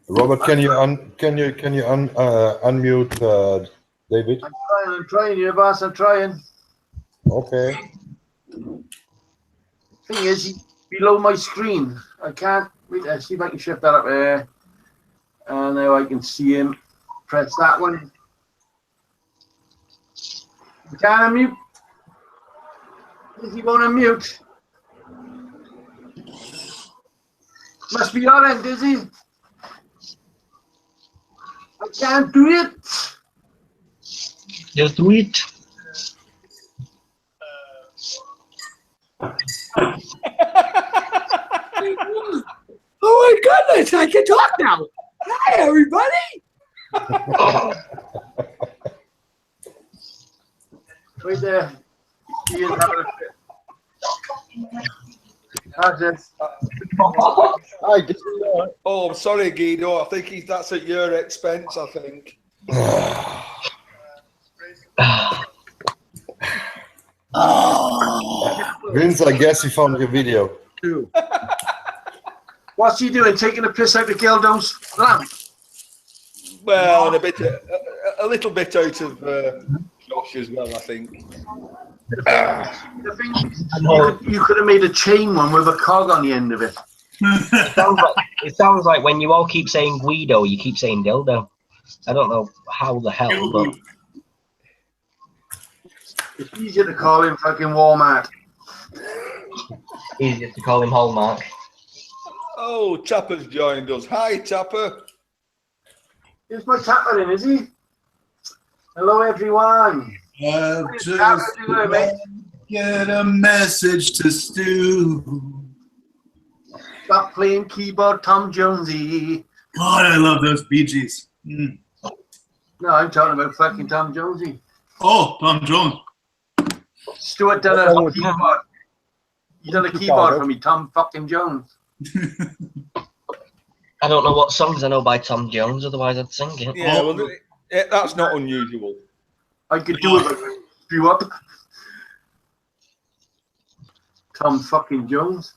Robert, can you unmute David? I'm trying, you boss. I'm trying. Okay. Thing is, he's below my screen. I can't. Let's see if I can shift that up there. And now I can see him. Press that one. You can't unmute. He won't unmute. Must be your end, is he? I can't do it. Just do it. Oh my goodness, I can talk now. Hi, everybody. Right there. He is having a fit. How's this? Hi, Oh, I'm sorry, Guido. I think that's at your expense, I think. Vince, I guess you found your video. What's he doing? Taking a piss out of Geldo's lamp? Well, and a little bit out of Josh as well, I think. The thing is, you could have made a chain one with a cog on the end of it. It sounds like when you all keep saying Guido, you keep saying dildo. I don't know how the hell, but It's easier to call him fucking Walmart. easier to call him Hallmark. Oh, Tapper's joined us. Hi, Tapper. Is my Tapper in, is he? Hello, everyone. Just get a message to Stu. Stop playing keyboard, Tom Jonesy. God, I love those Bee Gees. Mm. No, I'm talking about fucking Tom Jonesy. Oh, Tom Jones. Stuart done a keyboard. You done a keyboard for me, Tom fucking Jones. I don't know what songs I know by Tom Jones, otherwise I'd sing it. Yeah, well, that's not unusual. I could do it. You up? Tom fucking Jones.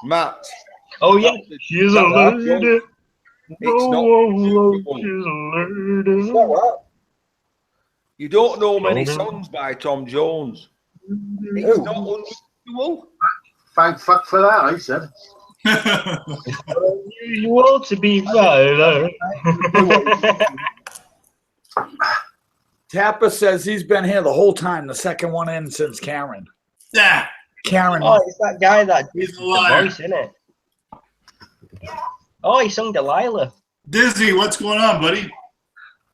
Matt. Oh yeah, she's a lady. It's not unusual. You don't know many songs by Tom Jones. It's not unusual. Thank fuck for that, I said. Unusual to be right. Tapper says he's been here the whole time, the second one in since Karen. Yeah. Karen. Oh, it's that guy that did He's a the liar. voice, isn't it? Oh, he sung Delilah. Dizzy, what's going on, buddy?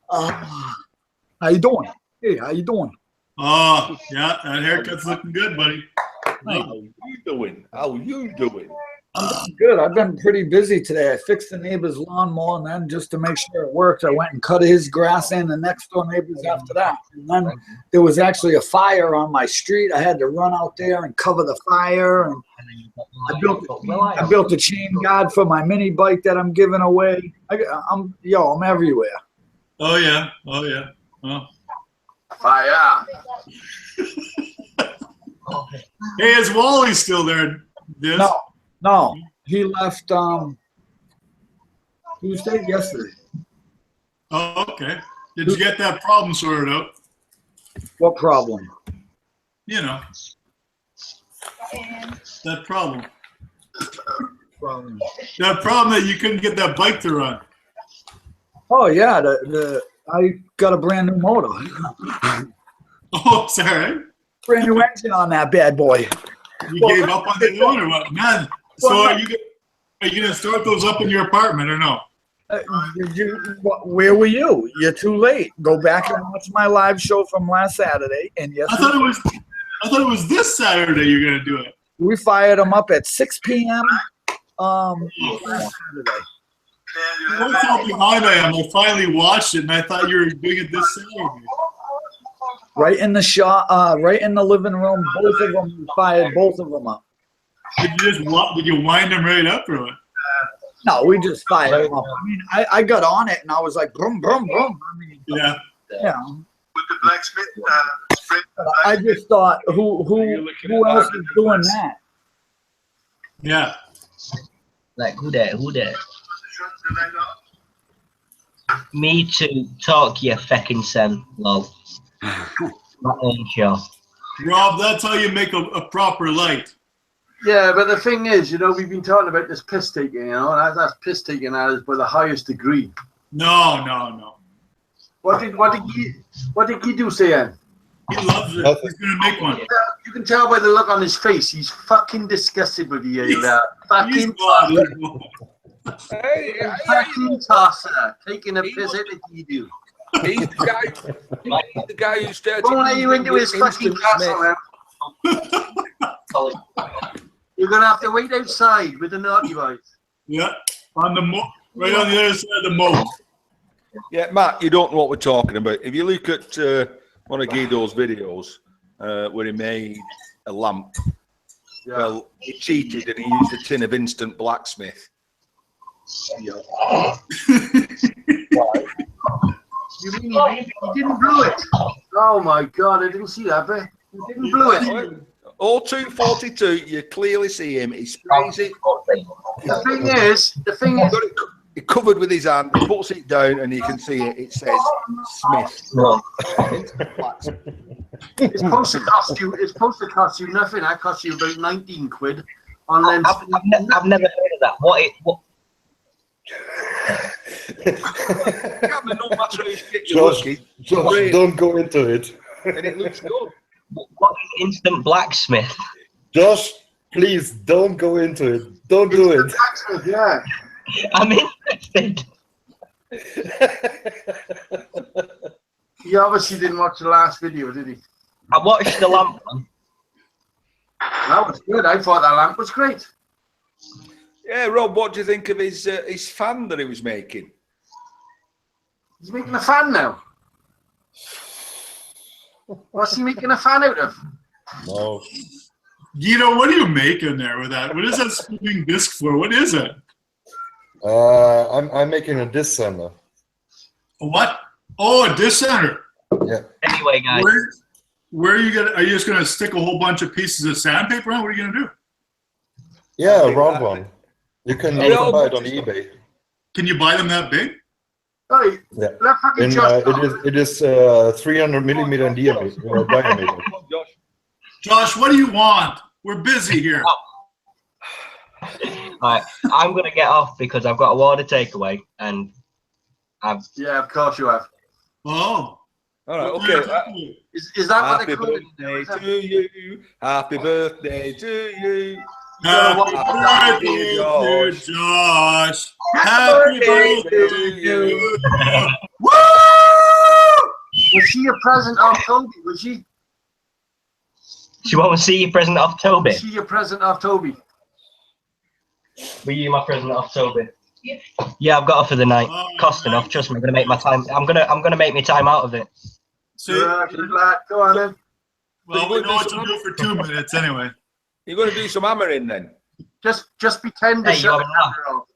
How you doing? Hey, how you doing? Oh, yeah, that haircut's looking good, buddy. How you doing? How you doing? I'm doing good. I've been pretty busy today. I fixed the neighbor's lawnmower, and then just to make sure it worked, I went and cut his grass in the next door neighbors after that. And then there was actually a fire on my street. I had to run out there and cover the fire. And I built a chain guard for my mini bike that I'm giving away. I'm everywhere. Oh, yeah. Oh, yeah. Oh. Fire. Hey, is Wally still there? Diz? No, he left Tuesday, yesterday. Oh, okay. Did you get that problem sorted out? What problem? You know. That problem. That problem that you couldn't get that bike to run. Oh yeah, I got a brand new motor. Oh, sorry. Brand new engine on that bad boy. You gave up on the one or what? Man, so are you gonna start those up in your apartment or no? Where were you? You're too late. Go back and watch my live show from last Saturday. And yes, I thought it was this Saturday you're gonna do it. we fired them up at 6 p.m. Last Saturday. What's all behind I am? I finally watched it and I thought you were doing it this Saturday. Right in the shop, right in the living room. Both of them, we fired both of them up. Did you wind them right up or what? No, we just fired them up. I mean, I got on it and I was like, boom, boom, boom. I mean, Yeah. yeah. With the blacksmith sprint. I just thought, who else is doing that? Yeah. Like, who that? Me to talk you feckin' sen, lol. My own show. Rob, that's how you make a proper light. Yeah, but the thing is, you know, we've been talking about this piss taking, you know, and that's piss taking that is by the highest degree. No. What did he do, Ian? He loves it. He's gonna make one. You can tell by the look on his face. He's fucking disgusted with you. Fucking fucking tosser, taking a piss out of you. He's the guy who started. Won't let you into his fucking castle. You're gonna have to wait outside with the naughty boys. Yeah, on the right on the other side of the moat. Yeah, Matt, you don't know what we're talking about. If you look at one of Guido's videos where he made a lamp, well, he cheated and he used a tin of instant blacksmith. You mean he didn't blow it? Oh my god, I didn't see that bit. He didn't blow it. 0242, you clearly see him. He sprays it. The thing is, He covered with his hand, he puts it down, and you can see it. It says Smith. it's supposed to cost you nothing. That cost you about 19 quid. On lens. I've never heard of that. What? No matter how you get your Josh, lucky, Josh, don't go into it. and it looks good. What is instant blacksmith? Josh, please don't go into it. Don't do it. Yeah. I'm interested. He obviously didn't watch the last video, did he? I watched the lamp one. That was good. I thought that lamp was great. Yeah, Rob, what do you think of his fan that he was making? He's making a fan now. What's he making a fan out of? No. Guido, what are you making there with that? What is that spinning disc for? What is it? I'm making a disc center. A what? Oh, a disc center. Yeah. Anyway, guys. Where are you gonna? Are you just gonna stick a whole bunch of pieces of sandpaper on? What are you gonna do? Yeah, a round one. You can buy it on eBay. Can you buy them that big? Hey, Yeah. let fucking And, Josh it is 300 millimeter in diameter. Josh, what do you want? We're busy here. Right, I'm gonna get off because I've got a water takeaway, and Yeah, of course you have. Oh. All right, okay. Is that what Happy they call it? birthday to you. Happy birthday to you. Happy birthday, Josh. Josh. Happy birthday to you. Woo! Was she a present off Toby? Was she? she won't see your present off Toby. Was she a present off Toby? Were you my present off Toby? Yeah, I've got off for the night. Cost enough. Trust me, I'm gonna make my time. I'm gonna make me time out of it. See, Good lad. Go on then. well, we know what to do for 2 minutes anyway. You're going to do some hammering then? Just pretend to Hey, shut you the camera off.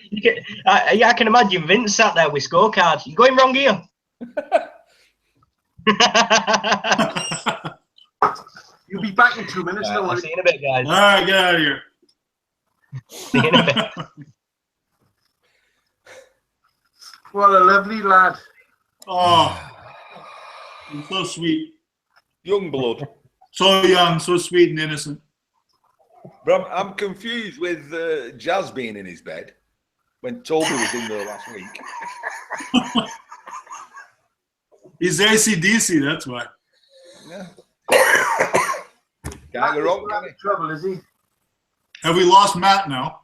You can, I can imagine Vince sat there with scorecards. You're going wrong here. You'll be back in 2 minutes. Don't I'll worry. see you in a bit, guys. All right, get out of here. See you in a bit. What a lovely lad. Oh, you're so sweet. Young blood. So young, so sweet and innocent. But I'm confused with Jazz being in his bed when Toby was in there last week. He's AC/DC, that's why. Yeah. Can't go wrong, can he? Trouble, is he? Have we lost Matt now?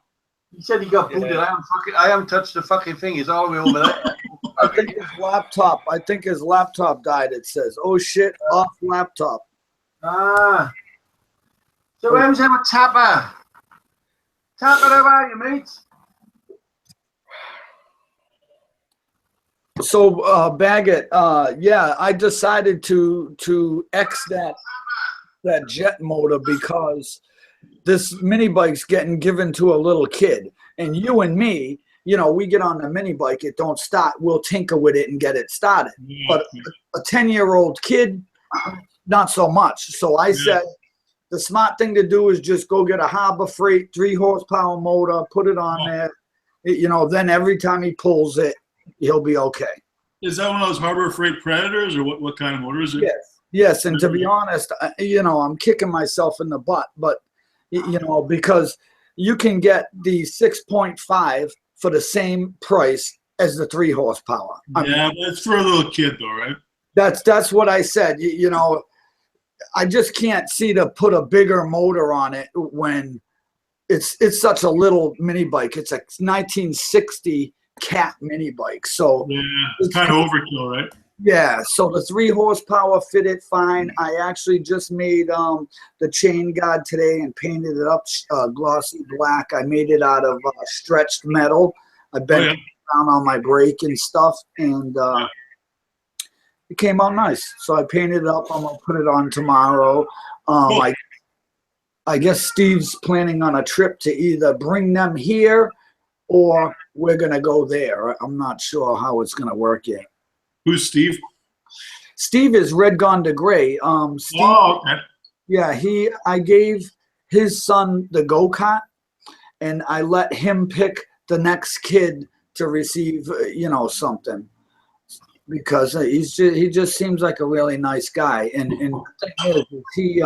He said he got booted. Yeah. I haven't touched the fucking thing. It's all the way over there. I think his laptop died, it says. Oh shit, off laptop. Ah. So how's him a tapper? Tapper, how are you, mate? So Baggett, yeah, I decided to X that jet motor because this mini bike's getting given to a little kid, and you and me, you know, we get on the mini bike, it don't start, we'll tinker with it and get it started. But a 10-year-old kid, not so much. So I said the smart thing to do is just go get a Harbor Freight 3 horsepower motor, put it on there, you know, then every time he pulls it, he'll be okay. Is that one of those Harbor Freight Predators, or what kind of motor is it? Yes. Yes, and to be honest, you know, I'm kicking myself in the butt, but, you know, because you can get the 6.5 for the same price as the 3 horsepower. Yeah, but it's for a little kid though, right? That's what I said. You know, I just can't see to put a bigger motor on it when it's such a little mini bike. It's a 1960 cat mini bike. So yeah, it's kind of overkill, right? Yeah, so the 3 horsepower fit it fine. I actually just made the chain guard today and painted it up glossy black. I made it out of stretched metal. I bent it down on my brake and stuff, and it came out nice. So I painted it up. I'm gonna put it on tomorrow. Cool. I guess Steve's planning on a trip to either bring them here or we're gonna go there. I'm not sure how it's gonna work yet. Who's Steve? Steve is Red Gone to Gray. Steve, oh, okay. Yeah, I gave his son the go-kart, and I let him pick the next kid to receive, you know, something, because he just seems like a really nice guy. And the thing is,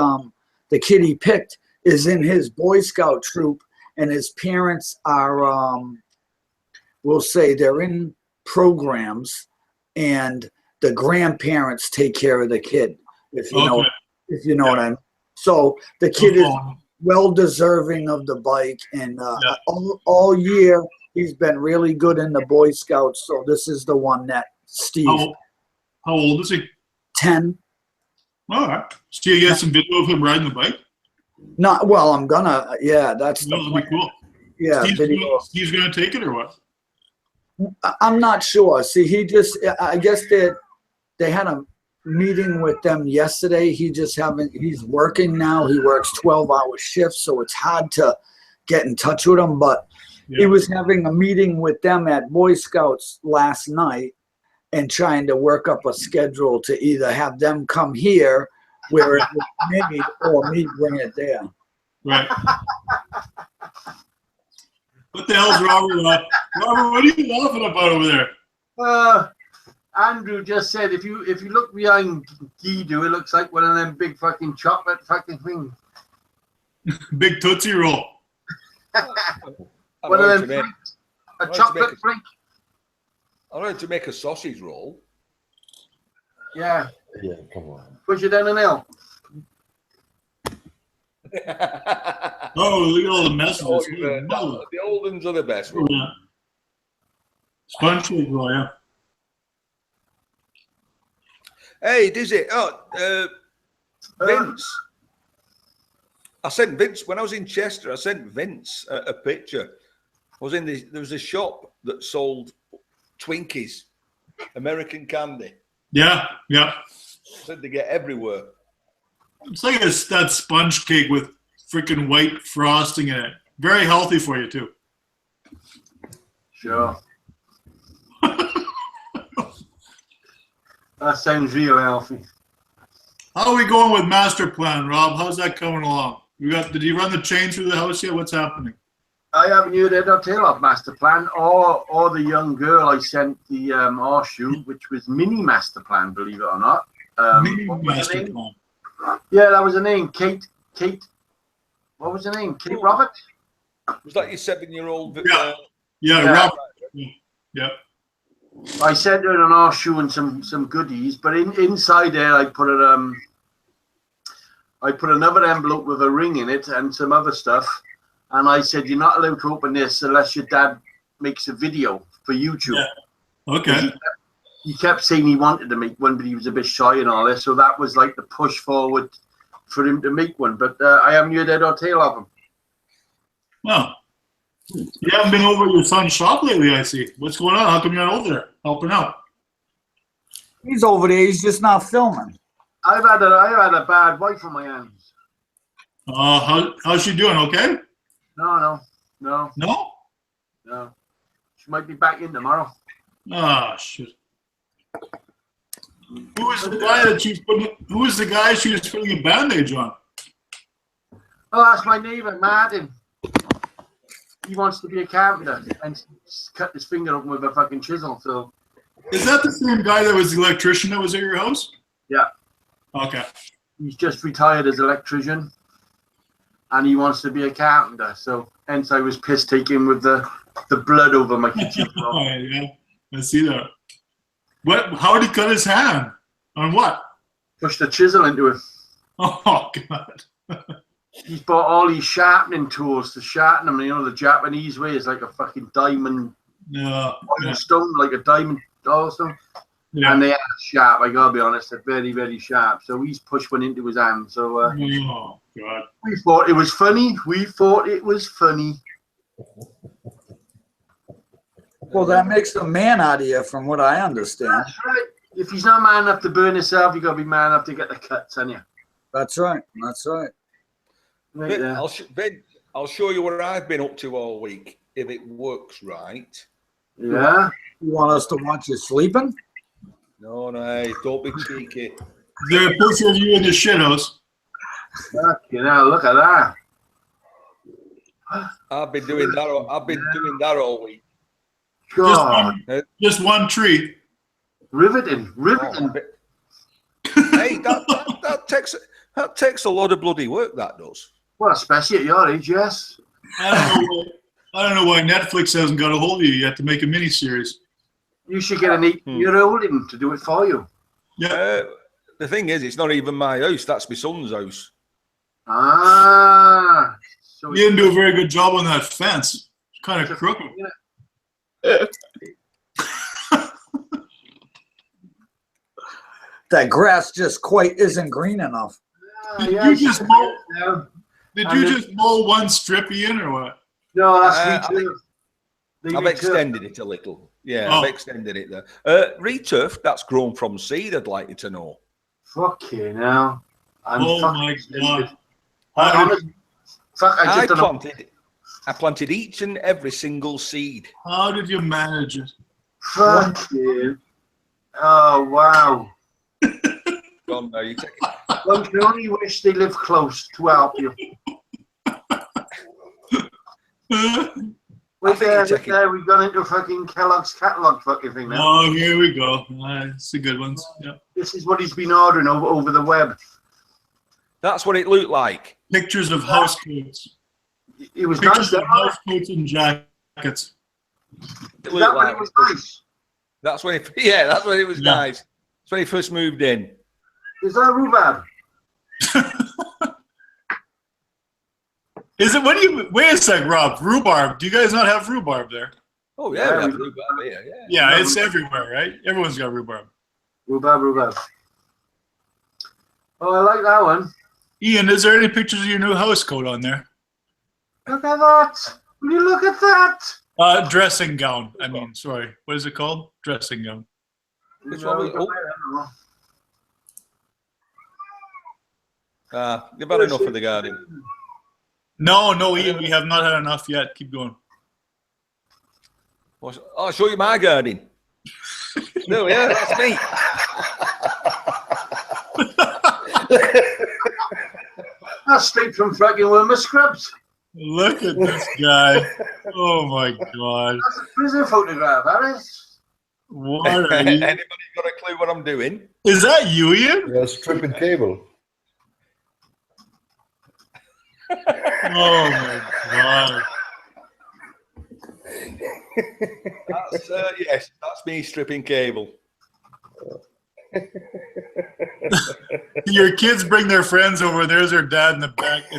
the kid he picked is in his Boy Scout troop, and his parents are, we'll say, they're in programs, and the grandparents take care of the kid, if you know what I mean. So the kid is well deserving of the bike, and all year he's been really good in the Boy Scouts. So this is the one that Steve. How old is he? 10. All right. So you get some video of him riding the bike? Not well. I'm gonna. Yeah, that's the That'll be cool. Yeah, Steve's gonna take it or what? I'm not sure. See, I guess they had a meeting with them yesterday. He's working now. He works 12-hour shifts, so it's hard to get in touch with him. But he was having a meeting with them at Boy Scouts last night and trying to work up a schedule to either have them come here where it was made or me bring it there. Right. What the hell's Robert? Robert, what are you laughing about over there? Andrew just said if you look behind Guido, it looks like one of them big fucking chocolate fucking things. Big Tootsie Roll. One of them flakes. A chocolate flake. I wanted to make a sausage roll. Yeah. Yeah, come on. Push it down an hill. Oh, look at all the messes. The old ones are the best. Oh, yeah. Sponge cake roll, yeah. Hey, Dizzy. Vince. I sent Vince when I was in Chester. I sent Vince a picture. There was a shop that sold Twinkies, American candy. Yeah. Said they get everywhere. It's like that sponge cake with freaking white frosting in it. Very healthy for you too. Sure. That sounds real healthy. How are we going with master plan, Rob? How's that coming along? Did you run the chain through the house yet? What's happening? I haven't heard a detail of master plan or the young girl I sent the horseshoe, which was mini master plan, believe it or not. Mini master plan. Yeah, that was her name. Kate. What was her name? Kate Robert? Was that your 7-year-old? Yeah, Robert. Yeah. I sent her an horseshoe and some goodies, but inside there I put another envelope with a ring in it and some other stuff. And I said, you're not allowed to open this unless your dad makes a video for YouTube. Yeah. Okay. He kept saying he wanted to make one, but he was a bit shy and all this. So that was like the push forward for him to make one. But I haven't heard head or tail of him. Well, you haven't been over at your son's shop lately, I see. What's going on? How come you're not over there helping out? He's over there. He's just not filming. I've had a bad wife on my hands. How's she doing? Okay? No. No? No. She might be back in tomorrow. Ah, shit. Who was the guy she was putting a bandage on? Oh, that's my neighbor, Martin. he wants to be a carpenter and cut his finger open with a fucking chisel. So Is that the same guy that was the electrician that was at your house? yeah, Okay. he's just retired as electrician, and he wants to be a carpenter. So hence I was piss taking with the blood over my kitchen floor. Oh, yeah, I see that. What? How did he cut his hand? On what? Pushed a chisel into it. Oh God. He's bought all these sharpening tools to sharpen them. You know, the Japanese way is like a fucking diamond Yeah. stone, like a diamond or something. Yeah. And they are sharp, I gotta be honest. They're very, very sharp. So he's pushed one into his hand. So Oh God. we thought it was funny. Well, that makes a man out of you, from what I understand. That's right. If he's not man enough to burn himself, you gotta be man enough to get the cuts, ain't you? That's right. That's right. Right Ben, there. Ben, I'll show you what I've been up to all week, if it works right. Yeah. You want us to watch you sleeping? No, don't be cheeky. Is there a picture of you in the shithouse? Fucking hell, look at that. I've been doing that all week. God. Just one tree. Riveting. Hey, that takes a lot of bloody work, that does. Well, especially at your age, yes. I don't know why Netflix hasn't got a hold of you yet to make a miniseries. You should get an 8-year-old in to do it for you. Yeah. The thing is, it's not even my house. That's my son's house. Ah. So You didn't do a very good job on that fence. It's kind of crooked. That grass just quite isn't green enough. Did yeah, you just mow? yeah. Did you just mow one strip in or what? No, that's returf. I've extended it a little. Yeah, Oh. I've extended it there. Returf, that's grown from seed, I'd like you to know. Fucking hell. Oh my God. I planted each and every single seed. How did you manage it? Fucking. Oh, wow. Go on now, you take it. One can only wish they live close to help you. Wait there, we've gone into fucking Kellogg's catalog fucking thing now. Oh, here we go. It's the good ones. Yeah. This is what he's been ordering over the web. That's what it looked like. Pictures of house coats. It was Pictures nice. of house coats and jackets. It Is looked that when like it was nice? that's when it. Yeah, that's when it was Yeah. nice. That's when he first moved in. Is that rhubarb? Is it? What do you? Wait a sec, Rob. Rhubarb. Do you guys not have rhubarb there? Oh Yeah, yeah, we have we- rhubarb here. Yeah. Yeah, it's everywhere, right? Everyone's got rhubarb. Rhubarb. Oh, I like that one. Ian, is there any pictures of your new house coat on there? Look at that. Will you look at that? Dressing gown. I mean, sorry. What is it called? Dressing gown. Which one was it? You've had enough of the garden. No, Ian, we have not had enough yet. Keep going. I'll show you my garden. No, yeah, that's me. That's straight from fucking Wilma Scrubs. Look at this guy. Oh my God. That's a prison photograph, that is. What are you? Anybody got a clue what I'm doing? Is that you, Ian? Yeah, stripping cable. Oh my God. That's yes, that's me stripping cable. Your kids bring their friends over. There's their dad in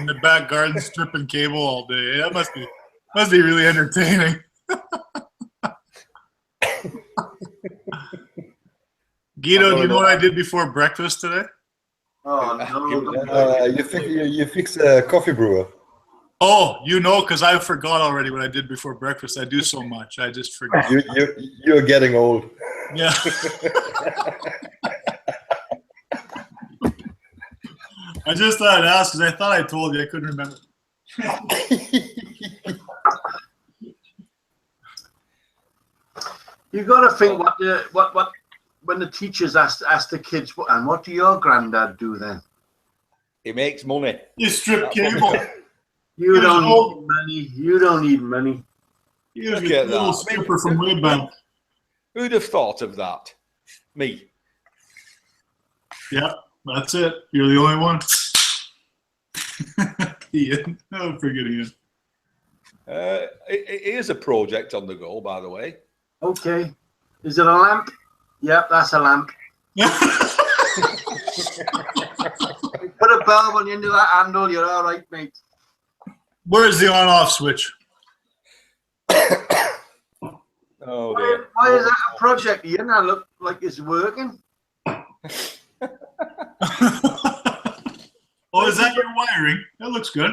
the back garden stripping cable all day. That must be really entertaining. Guido, do you know what I did before breakfast today? Oh, no. You fix a coffee brewer. Oh, you know, because I forgot already what I did before breakfast. I do so much. I just forget. You're getting old. Yeah. I just thought I'd ask because I thought I told you. I couldn't remember. You got to think what when the teachers ask the kids, and what do your granddad do then? He makes money. You strip cable. You don't need money. You don't need money. He was Look a at little that. stripper from way back. Who'd have thought of that? Me. Yeah, that's it. You're the only one. Ian. Oh, forget Ian. It is a project on the go, by the way. Okay. Is it a lamp? Yep, that's a lamp. Put a bulb on the end of that handle, you're all right, mate. Where's the on-off switch? Oh, dear. Why is that a project, Ian? That look like it's working. Oh, is that your wiring? That looks good.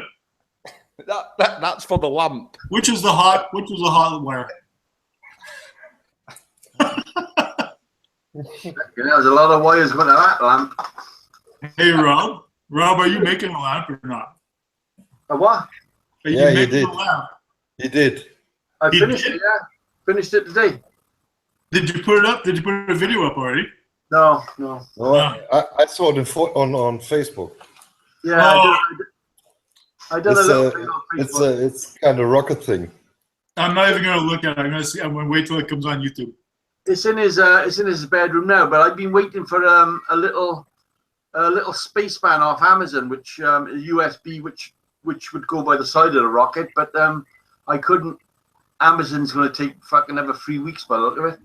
That's for the lamp. Which is the hot wire? There's a lot of wires going to that lamp. Hey, Rob. Rob, are you making a lamp or not? A what? Are you Yeah, you making did. a lamp? You did. I You finished did? it, yeah. Finished it today. Did you put it up? Did you put a video up already? No. No, I saw it on Facebook. Yeah, Oh. I done a It's little a- thing on Facebook. It's kind of rocket thing. I'm not even going to look at it. I'm going to see. I'm going to wait till it comes on YouTube. It's in his bedroom now, but I've been waiting for a little spaceman off Amazon, which a USB, which would go by the side of the rocket, but I couldn't. Amazon's going to take fucking another 3 weeks by the look of it.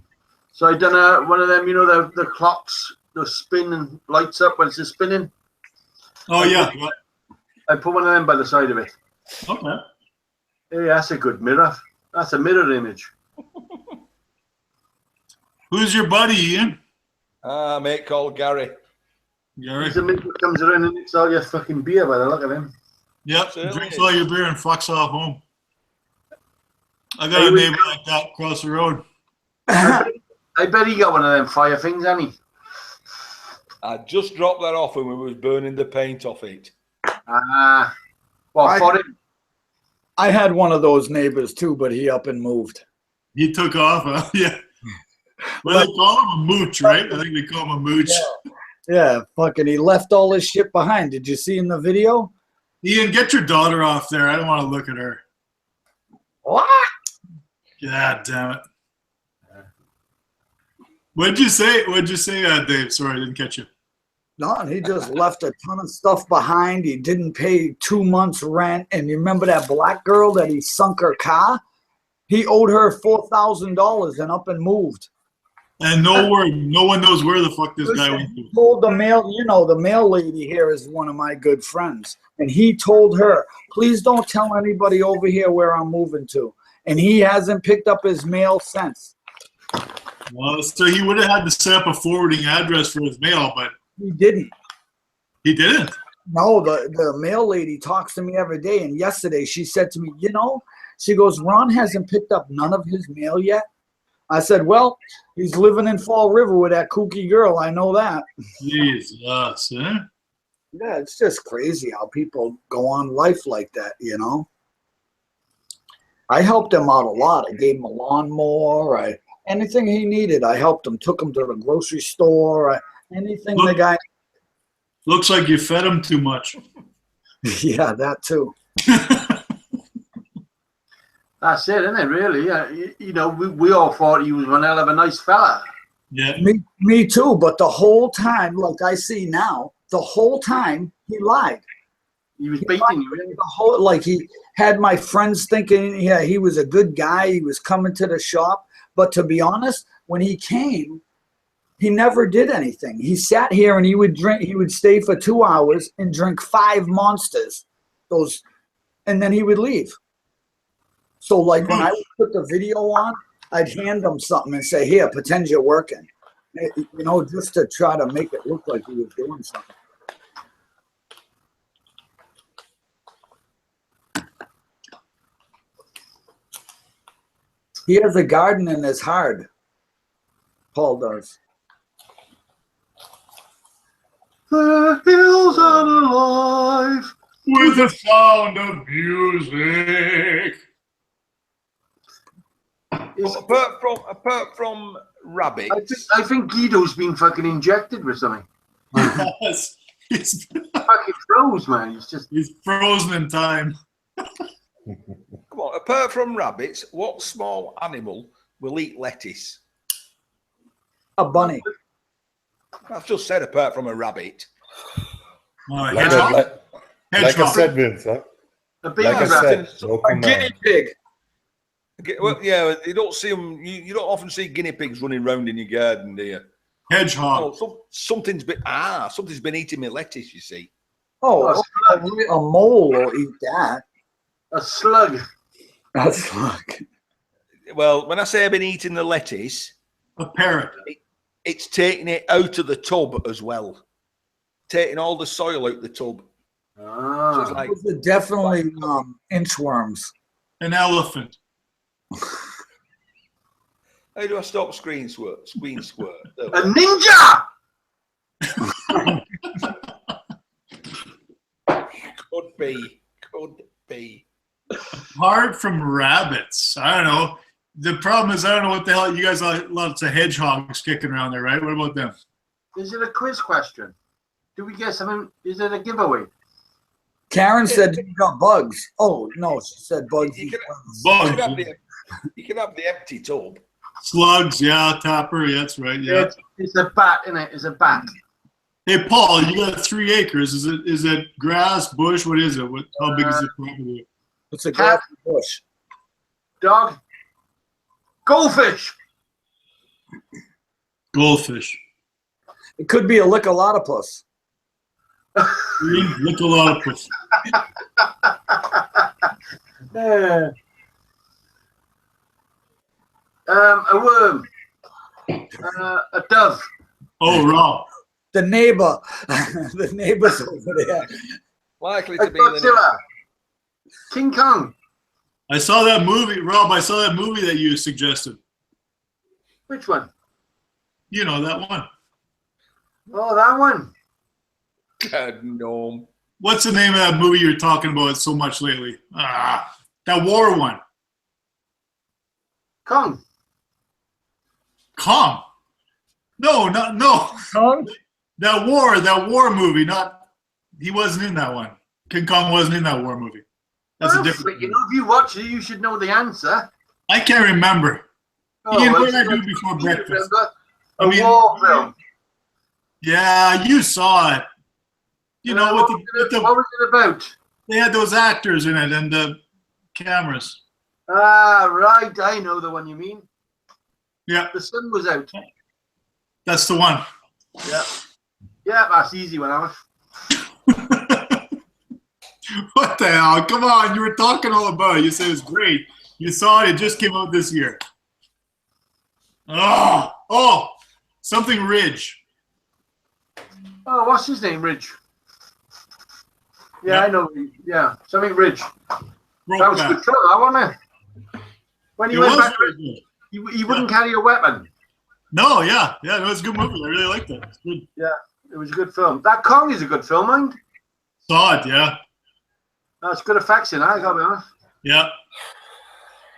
So I done one of them, you know, the clocks, the spin and lights up when it's spinning. Oh, yeah. I put one of them by the side of it. Okay. Hey, that's a good mirror. That's a mirror image. Who's your buddy, Ian? Mate called Gary. Gary. He's the mate that comes around and nicks all your fucking beer by the look of him. Yep. Certainly Drinks is. all your beer and fucks off home. I got a neighbor like that across the road. I bet he got one of them fire things, hasn't he? I just dropped that off when we was burning the paint off it. Well, for him. I had one of those neighbors too, but he up and moved. He took off, huh? Yeah. Well, they call him a mooch, right? I think they call him a mooch. Yeah, fucking, he left all his shit behind. Did you see in the video? Ian, get your daughter off there. I don't want to look at her. What? God damn it. What'd you say, Dave? Sorry, I didn't catch you. No, he just left a ton of stuff behind. He didn't pay 2 months rent. And you remember that black girl that he sunk her car? He owed her $4,000 and up and moved. And no word. No one knows where the fuck this guy Listen, went to. he told the mail, you know, the mail lady here is one of my good friends. And he told her, please don't tell anybody over here where I'm moving to. And he hasn't picked up his mail since. Well, so he would have had to set up a forwarding address for his mail, but He didn't. he didn't. No, the mail lady talks to me every day. And yesterday she said to me, you know, she goes, Ron hasn't picked up none of his mail yet. I said, well, he's living in Fall River with that kooky girl. I know that. Jesus, huh? Yeah, it's just crazy how people go on life like that, you know. I helped him out a lot. I gave him a lawnmower. Anything he needed, I helped him. Took him to the grocery store. Anything the guy. Looks like you fed him too much. Yeah, that too. That's it, isn't it, really? You know, we all thought he was one hell of a nice fella. Yeah. Me too, but the whole time, like I see now, the whole time he lied. He was baiting you, really. The whole, like, he had my friends thinking, yeah, he was a good guy. He was coming to the shop. But to be honest, when he came, he never did anything. He sat here and he would drink. He would stay for 2 hours and drink 5 Monsters, and then he would leave. So, like, when I would put the video on, I'd hand him something and say, here, pretend you're working. You know, just to try to make it look like he was doing something. He has a garden in his heart. Paul does. The hills are alive. With the sound of music. Apart from rabbits. I think Guido's been fucking injected with something. Yes. He's Fucking froze, man. frozen in time. Come on, apart from rabbits, what small animal will eat lettuce? A bunny. I've just said apart from a rabbit. Like Hedgehog? I Hedgehog. said, Vince. Huh? A baby Like I rabbit. said, local A guinea man. pig. Well, yeah, you don't see them. You don't often see guinea pigs running around in your garden, do you? Hedgehog. Oh, something's been eating my lettuce. You see. Oh, a mole will eat that. A slug. A slug. Well, when I say I've been eating the lettuce, A parrot. it's taking it out of the tub as well, taking all the soil out the tub. So it's like, Those are definitely inchworms. An elephant. how do I stop screen squirt? A ninja. Could be. Apart from rabbits, I don't know. The problem is I don't know what the hell you guys have lots of hedgehogs kicking around there, right? What about them? Is it a quiz question? Do we get something? Is it a giveaway? Karen said you got bugs. Oh, no, she said bugs. You can, Bugs. you can have the empty tub. Slugs, yeah, tapper, yeah, that's right. Yeah. It's a bat, isn't it? It's a bat. Hey Paul, you got 3 acres. Is it grass, bush? What is it? How big is the property? It's a Cat. grassy bush. Dog. Goldfish. Goldfish. It could be a lickalotopus. Look a lot of puss. A worm. A dove. Oh, Rob. The neighbor. The neighbor's over there. Likely A to be the Godzilla. King Kong. I saw that movie, Rob. I saw that movie that you suggested. Which one? You know that one. Oh, that one. God, no. What's the name of that movie you're talking about so much lately? That war one. Kong. Kong. No. Kong? That war movie. He wasn't in that one. King Kong wasn't in that war movie. That's a different. You know, if you watch it, you should know the answer. I can't remember. Oh, Ian, well, what did I do before breakfast? Remember? A war film. Yeah, you saw it. You know, what was it about? they had those actors in it and the cameras. Ah, right. I know the one you mean. Yeah, The sun was out. that's the one. Yeah. Yeah, that's easy one, Alice. What the hell? Come on, you were talking all about it. You said it's great. You saw it. It just came out this year. Oh, something Ridge. Oh, what's his name? Ridge. Yeah, I know. Yeah, something Ridge. That was good film, that wasn't it? When he went back, he wouldn't carry a weapon. No, yeah, it was a good movie. I really liked it. It's good. Yeah, it was a good film. That Kong is a good film, mind. Saw it, yeah. That's good effects in it, I gotta be honest. Yeah.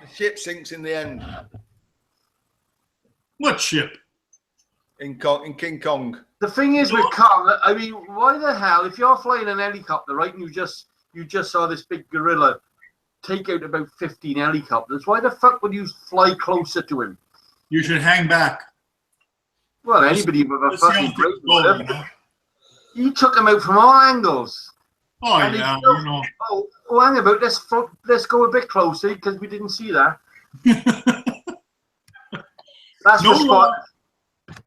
The ship sinks in the end. What ship? In King Kong. The thing is with Kong, I mean, why the hell, if you're flying an helicopter, right, and you just saw this big gorilla take out about 15 helicopters, why the fuck would you fly closer to him? You should hang back. Well, anybody with a Let's see how fucking things brain go, would you have. know? He took him out from all angles. Oh, And yeah, he still- you know. Oh, hang about. Let's go a bit closer because we didn't see that. That's No, the spot.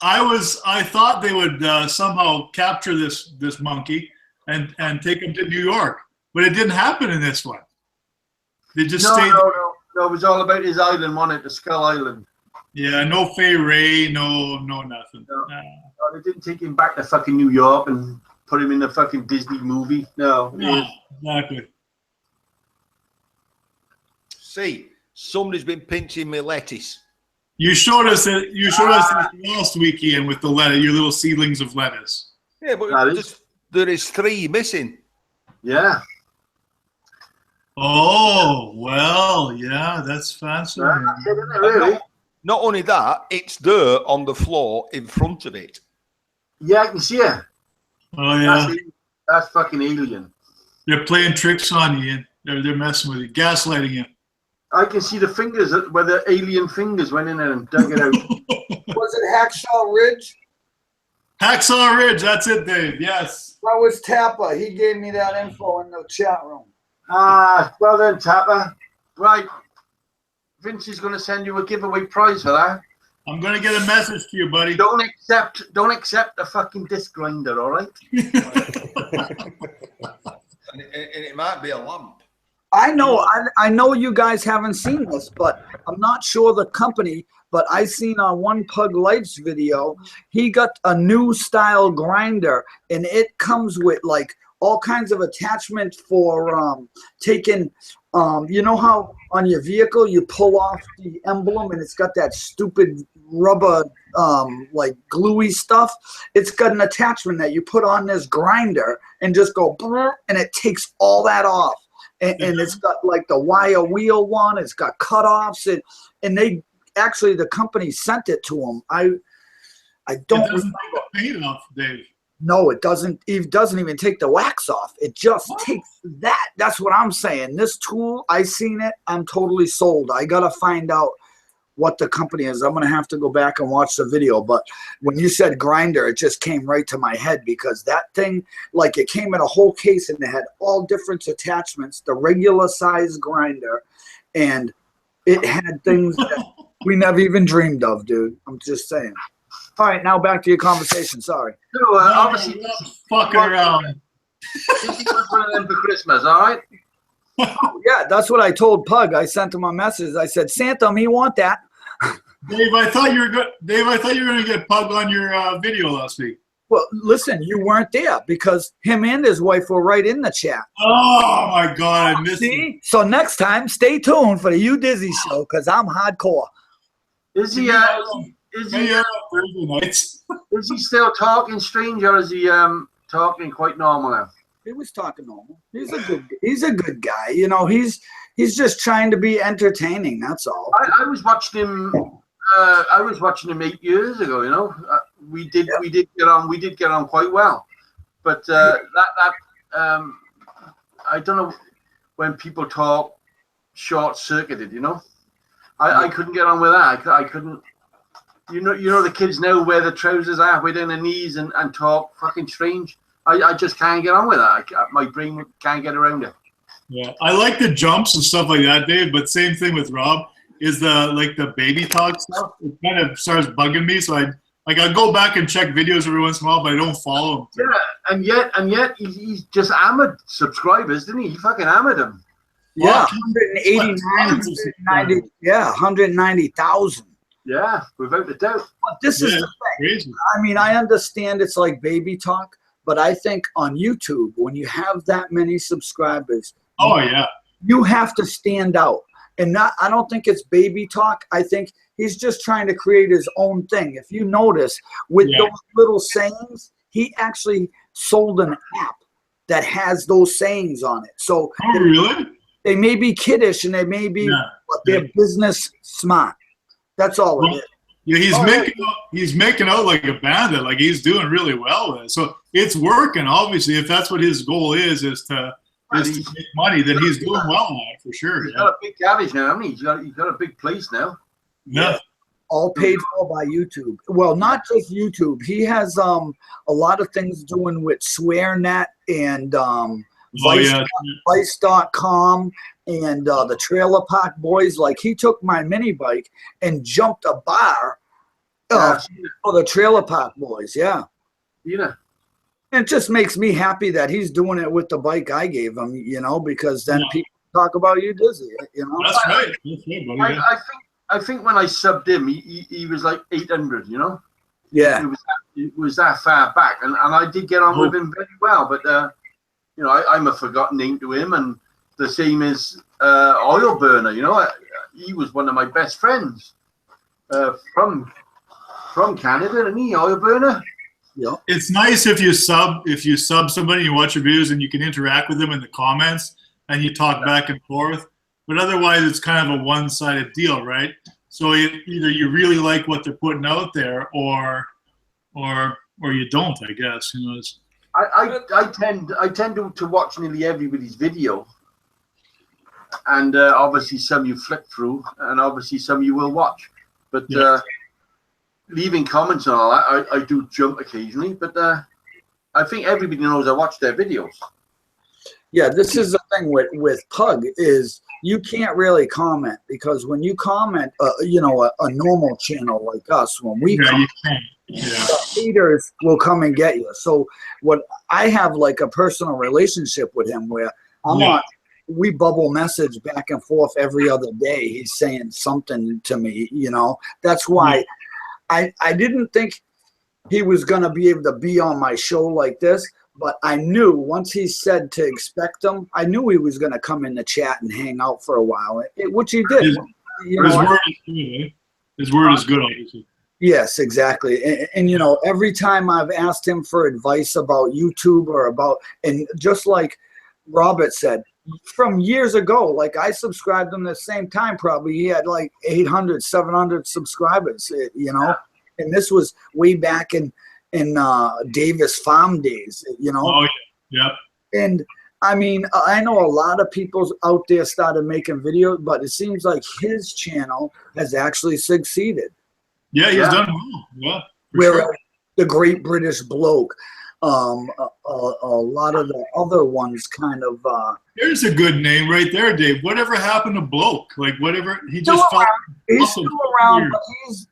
I thought they would somehow capture this monkey and take him to New York, but it didn't happen in this one. They just stayed. No. It was all about his island, wasn't it? The Skull Island. Yeah, no Fay Ray, no nothing. No. They didn't take him back to fucking New York and put him in the fucking Disney movie. No. No, exactly. See, somebody's been pinching my lettuce. You showed us this last week, Ian, with the lettuce, your little seedlings of lettuce. Yeah, but there is 3 missing. Yeah. Oh, well, yeah, that's fascinating. That's it, isn't it, really? Not only that, it's there on the floor in front of it. Yeah, I can see it. Oh, yeah. That's fucking alien. They're playing tricks on you, Ian. They're messing with you, gaslighting you. I can see the fingers where the alien fingers went in there and dug it out. Was it Hacksaw Ridge? Hacksaw Ridge, that's it, Dave. Yes. That was Tappa. He gave me that info in the chat room. Well then, Tapper. Right. Vince is going to send you a giveaway prize for that. I'm going to get a message to you, buddy. Don't accept a fucking disc grinder, all right? And it might be a lamp. I know you guys haven't seen this, but I'm not sure the company, but I seen on One Pug Life's video, he got a new style grinder, and it comes with like all kinds of attachment for taking, you know how on your vehicle you pull off the emblem and it's got that stupid rubber like gluey stuff. It's got an attachment that you put on this grinder and just go and it takes all that off. And it's got like the wire wheel one. It's got cutoffs, and they actually the company sent it to them. I don't remember. Paint off, Dave. No, it doesn't. It doesn't even take the wax off. It just takes that. That's what I'm saying. This tool, I seen it. I'm totally sold. I gotta find out what the company is. I'm gonna have to go back and watch the video. But when you said grinder, it just came right to my head because that thing, like it came in a whole case and it had all different attachments, the regular size grinder, and it had things that we never even dreamed of, dude. I'm just saying. All right, now back to your conversation. Sorry. So, obviously, fucking around. This is one of them for Christmas, all right? Oh, yeah, that's what I told Pug. I sent him a message. I said, Santa, me want that. Dave, I thought you were going to get Pug on your video last week. Well, listen, you weren't there because him and his wife were right in the chat. Oh my God, I missed it. So next time, stay tuned for the You Dizzy show because I'm hardcore. Is he still talking strange or is he talking quite normal now? He was talking normal. He's a good guy. You know, he's just trying to be entertaining. That's all. I was watching him. I was watching him 8 years ago. You know, we did get on quite well. But I don't know when people talk short circuited. You know, I couldn't get on with that. I couldn't. You know the kids now wear the trousers halfway down the knees and talk fucking strange. I just can't get on with that. My brain can't get around it. Yeah, I like the jumps and stuff like that, Dave. But same thing with Rob is the baby talk stuff. It kind of starts bugging me. So I go back and check videos every once in a while, but I don't follow him. Yeah, and yet he's just hammered subscribers, didn't he? He fucking hammered them. Yeah, 189, yeah, 190,000. Yeah, without a doubt. But this is the thing. Crazy. I mean, I understand it's like baby talk, but I think on YouTube, when you have that many subscribers, you have to stand out. And I don't think it's baby talk. I think he's just trying to create his own thing. If you notice, with those little sayings, he actually sold an app that has those sayings on it. So they may be kiddish and they may be, but they're business smart. That's all it is. Yeah, he's making out like a bandit, like he's doing really well with it. So it's working, obviously. If that's what his goal is to make money, then he's doing well on it for sure. He's got a big cabbage now, hasn't he? He's got a big place now. Yeah. All paid for by YouTube. Well, not just YouTube. He has a lot of things doing with SwearNet and Vice.com and the Trailer Park Boys. Like he took my mini bike and jumped a bar for the Trailer Park Boys. Yeah. It just makes me happy that he's doing it with the bike I gave him, you know, because then people talk about You Dizzy, you know. That's right. That's right, buddy. I think when I subbed him, he was like 800, you know. Yeah. It was that far back, and I did get on with him very well, but you know, I'm a forgotten name to him, and the same as Oil Burner. You know, he was one of my best friends from Canada, and he Oil Burner. Yeah, it's nice if you sub somebody, you watch your videos, and you can interact with them in the comments, and you talk back and forth. But otherwise, it's kind of a one-sided deal, right? So either you really like what they're putting out there, or you don't. I guess, you know. I tend to watch nearly everybody's video, and obviously some you flick through, and obviously some you will watch. But leaving comments and all that, I do jump occasionally, but I think everybody knows I watch their videos. Yeah, this is the thing with Pug is you can't really comment, because when you comment, you know, a normal channel like us, when we comment, the haters will come and get you. So what I have like a personal relationship with him where I'm on, we bubble message back and forth every other day. He's saying something to me, you know. That's why I didn't think he was going to be able to be on my show like this, but I knew once he said to expect him, I knew he was going to come in the chat and hang out for a while, which he did. His word is good, obviously. Yes, exactly. And, you know, every time I've asked him for advice about YouTube or about, and just like Robert said, from years ago, like I subscribed him the same time, probably he had like 800, 700 subscribers, you know, and this was way back in Davis Farm days, you know. Oh, yeah. And I mean, I know a lot of people out there started making videos, but it seems like his channel has actually succeeded. Yeah, he's done well. Yeah. Where the Great British Bloke, a lot of the other ones kind of. There's a good name right there, Dave. Whatever happened to Bloke? Like whatever he still just felt. He's still around, but he's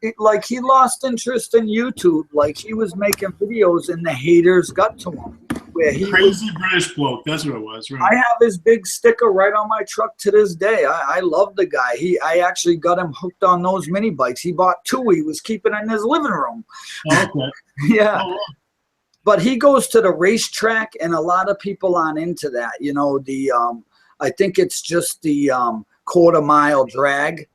he lost interest in YouTube. Like he was making videos, and the haters got to him. Where he Crazy British Bloke. That's what it was. Right. I have his big sticker right on my truck to this day. I love the guy. I actually got him hooked on those mini bikes. He bought 2. He was keeping in his living room. Okay. Yeah. Oh, wow. But he goes to the racetrack, and a lot of people aren't into that. You know, the I think it's just the quarter-mile drag.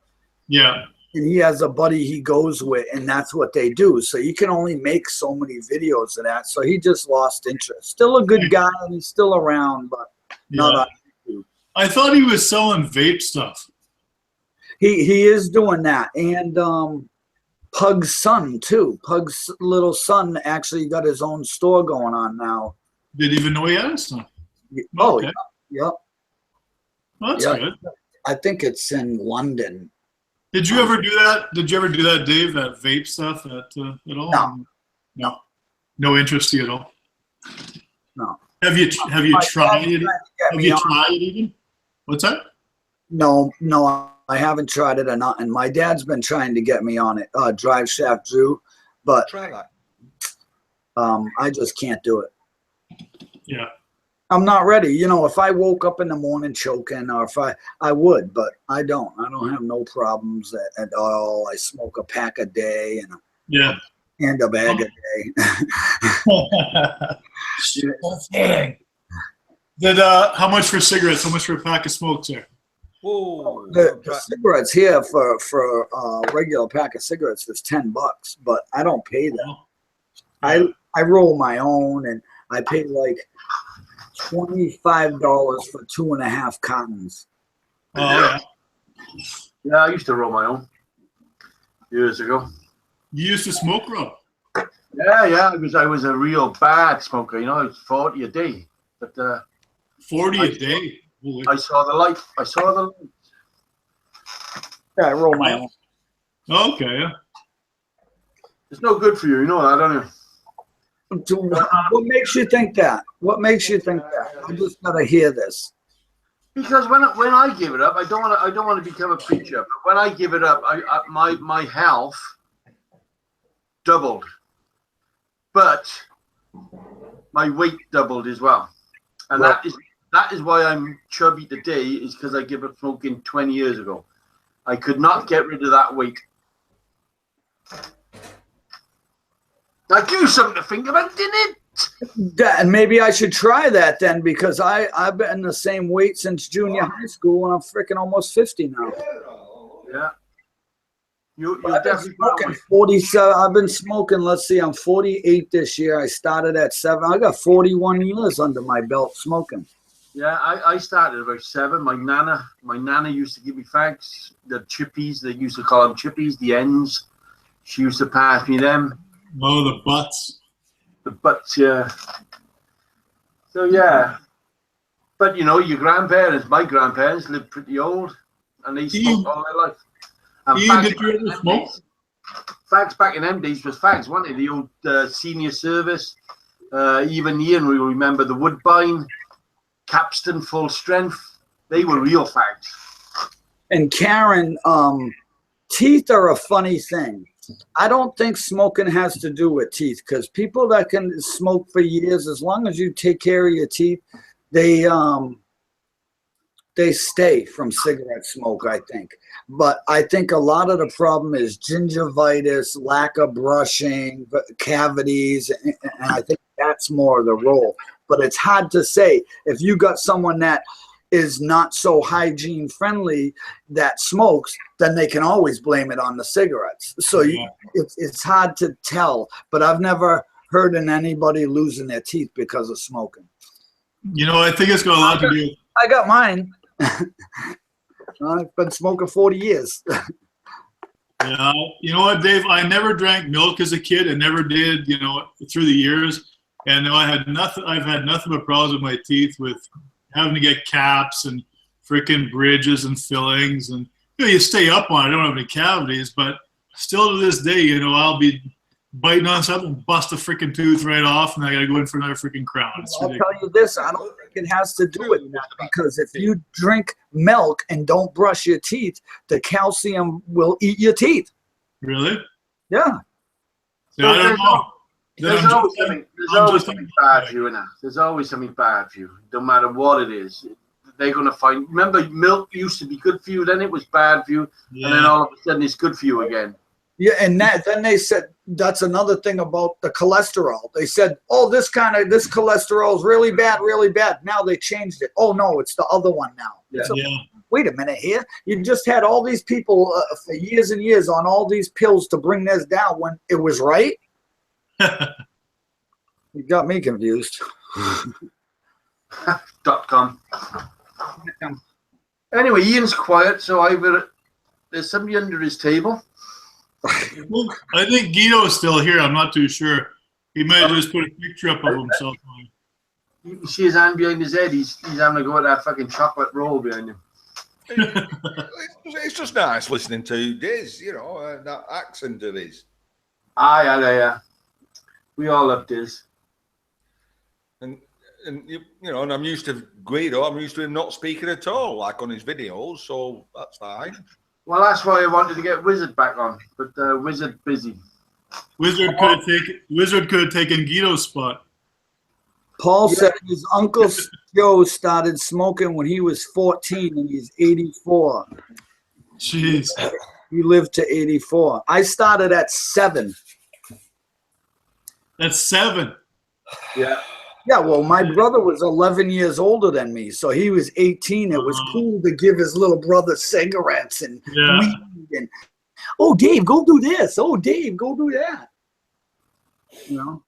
Yeah. And he has a buddy he goes with, and that's what they do. So you can only make so many videos of that. So he just lost interest. Still a good guy, and he's still around, but not on YouTube. I thought he was selling vape stuff. He is doing that, and Pug's son too. Pug's little son actually got his own store going on now. Didn't even know he had a son. Oh, okay. Yeah. Well, that's good. I think it's in London. Did you ever do that? Did you ever do that, Dave? That vape stuff at all? No. No interest at all. No. Have you tried it? Have you tried it even? What's that? No, I haven't tried it or not. And my dad's been trying to get me on it. Drive Shaft Drew, but try that. I just can't do it. Yeah. I'm not ready. You know, if I woke up in the morning choking, or if I would, but I don't. I don't have no problems at all. I smoke a pack a day and a bag a day. How much for cigarettes? How much for a pack of smokes there? Whoa. The cigarettes here for a regular pack of cigarettes is $10, but I don't pay them. I roll my own, and I pay like $25 for 2.5 cartons. Oh, yeah, I used to roll my own years ago. You used to smoke, Rob? Yeah, because I was a real bad smoker. You know, I was 40 a day. But 40 a day? Holy. I saw the light. Yeah, I roll my own. Okay, yeah. It's no good for you, you know that, don't you? What makes you think that? What makes you think that? I just gotta hear this. Because when I give it up, I don't want to become a preacher. But when I give it up, my health doubled, but my weight doubled as well, and that is why I'm chubby today. Is because I gave up smoking 20 years ago. I could not get rid of that weight. I do something to think about, didn't it? And maybe I should try that then, because I've been the same weight since junior high school, and I'm freaking almost 50 now. Yeah. I've been smoking 47. I've been smoking. Let's see, I'm 48 this year. I started at 7. I got 41 years under my belt smoking. Yeah, I started about 7. My nana used to give me fags, the chippies. They used to call them chippies, the ends. She used to pass me them. Oh, the butts. The butts, yeah. So, yeah. But you know, your grandparents, my grandparents lived pretty old, and they smoked all their life. And Ian, did you ever smoke? Fags back in them days was fags, wasn't it? The old senior service. Even Ian will remember the Woodbine, Capstan Full Strength. They were real fags. And Karen, teeth are a funny thing. I don't think smoking has to do with teeth, because people that can smoke for years, as long as you take care of your teeth, they stay from cigarette smoke, I think. But I think a lot of the problem is gingivitis, lack of brushing, cavities, and I think that's more of the role. But it's hard to say. If you got someone that is not so hygiene friendly that smokes, then they can always blame it on the cigarettes. So it's hard to tell, but I've never heard of anybody losing their teeth because of smoking. You know, I think it's got a lot to do. I got mine. I've been smoking 40 years. Yeah, you know what, Dave? I never drank milk as a kid. I never did, you know, through the years. And I've had nothing but problems with my teeth, with having to get caps and freaking bridges and fillings. And you know, you stay up on it. I don't have any cavities, but still to this day, you know, I'll be biting on something, bust a freaking tooth right off, and I got to go in for another freaking crown. I'll tell you this, I don't think it has to do with that, because if you drink milk and don't brush your teeth, the calcium will eat your teeth. Really? Yeah. Yeah, I don't know. There's always something bad for you in that. There's always something bad for you, no matter what it is. They're going to find. Remember, milk used to be good for you, then it was bad for you, and then all of a sudden it's good for you again. Yeah, and then they said that's another thing about the cholesterol. They said, oh, this cholesterol is really bad, really bad. Now they changed it. Oh no, it's the other one now. Yeah. So, wait a minute here. You just had all these people for years and years on all these pills to bring this down when it was right. You got me confused. .com. Anyway, Ian's quiet, so there's somebody under his table. I think Guido's still here. I'm not too sure. He might have just put a picture up of himself. You see his hand behind his head. He's having to go at that fucking chocolate roll behind him. It's just nice listening to Diz, you know, that accent of his. Yeah. We all love Diz. And you know, and I'm used to Guido. I'm used to him not speaking at all, like on his videos. So that's fine. Well, that's why I wanted to get Wizard back on, but Wizard busy. Wizard could have taken Guido's spot. Paul said his Uncle Joe started smoking when he was 14 and he's 84. Jeez. He lived to 84. I started at 7. That's 7. Yeah. Yeah, well, my brother was 11 years older than me, so he was 18. It was cool to give his little brother cigarettes and weed and, oh, Dave, go do this. Oh, Dave, go do that. You know?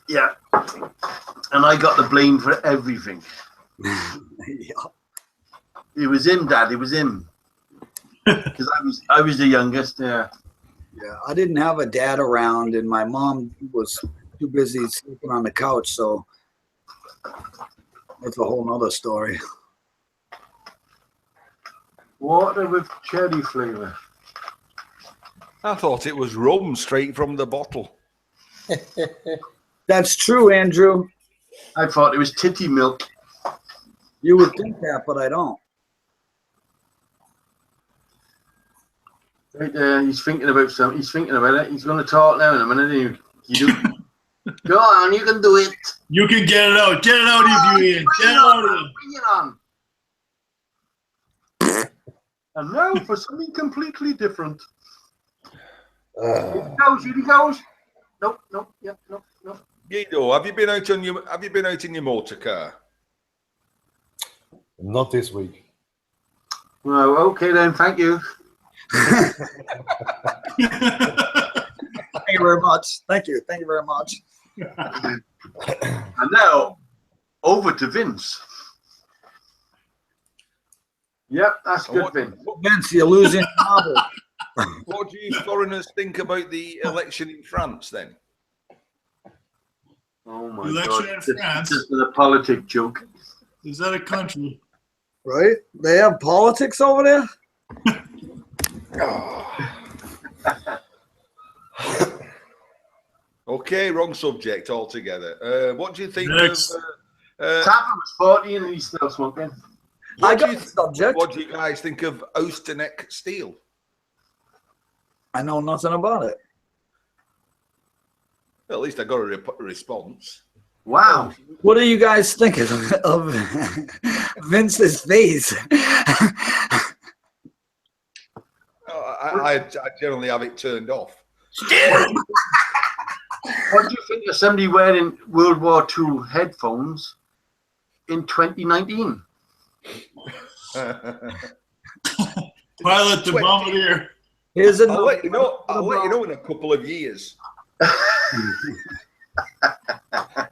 Yeah. And I got the blame for everything. Yeah. It was him, Dad. It was him. Because I was the youngest. Yeah. Yeah, I didn't have a dad around, and my mom was too busy sleeping on the couch, so that's a whole nother story. Water with cherry flavor. I thought it was rum straight from the bottle. That's true, Andrew. I thought it was titty milk. You would think that, but I don't. Right there, he's thinking about something. He's thinking about it. He's going to talk now in a minute. You do. Go on, you can do it. You can get it out. Get it out of you, Ian. Get it out of you. Bring it on. And now for something completely different. Here he goes. Nope. Guido, have you been out in your motor car? Not this week. Well, okay then. Thank you. Thank you very much. Thank you very much. And now, over to Vince. Yep, that's good, Vince. Vince, you're losing marbles. What do you foreigners think about the election in France then? Oh my Election God. in France. This is a politic joke. Is that a country? Right? They have politics over there? Okay, wrong subject altogether. What do you think Next. of... Tapper was 40 and he's still smoking. I got the subject. What do you guys think of Osterneck steel? I know nothing about it. Well, at least I got a response. Wow. What do you guys think of Vince's face? I generally have it turned off. What do you think of somebody wearing World War II headphones in 2019? Pilot the bombardier. Here's I'll let you know in a couple of years.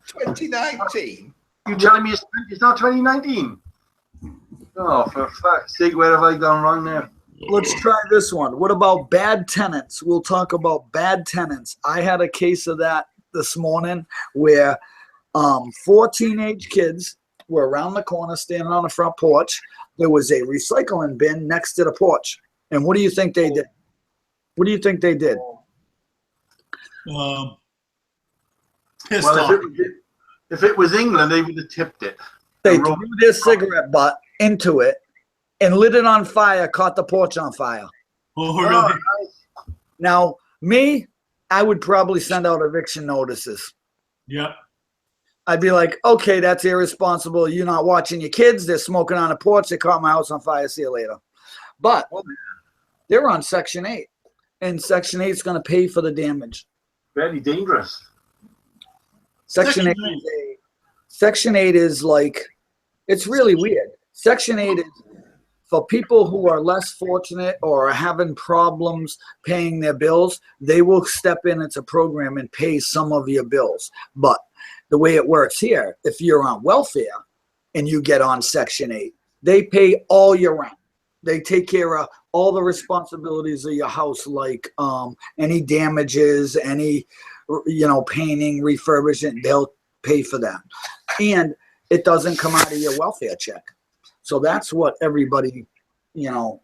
2019. You telling me it's not 2019? Oh, for fuck's sake, where have I gone wrong there? Let's try this one. What about bad tenants? We'll talk about bad tenants. I had a case of that this morning where 4 teenage kids were around the corner standing on the front porch. There was a recycling bin next to the porch. And what do you think they did? What do you think they did? Pissed Well, off. if it was England, they would have tipped it. They threw their cigarette butt into it and lit it on fire, caught the porch on fire. Oh, really? Now, me, I would probably send out eviction notices. Yep. I'd be like, okay, that's irresponsible. You're not watching your kids. They're smoking on the porch. They caught my house on fire. See you later. But they're on Section 8, and Section 8 is going to pay for the damage. Very dangerous. Section 8 is like, it's really weird. Section 8 is for people who are less fortunate or are having problems paying their bills. They will step in. It's a program and pay some of your bills. But the way it works here, if you're on welfare and you get on Section 8, they pay all your rent. They take care of all the responsibilities of your house, like any damages, any, painting, refurbishment, they'll pay for that. And it doesn't come out of your welfare check. So that's what everybody,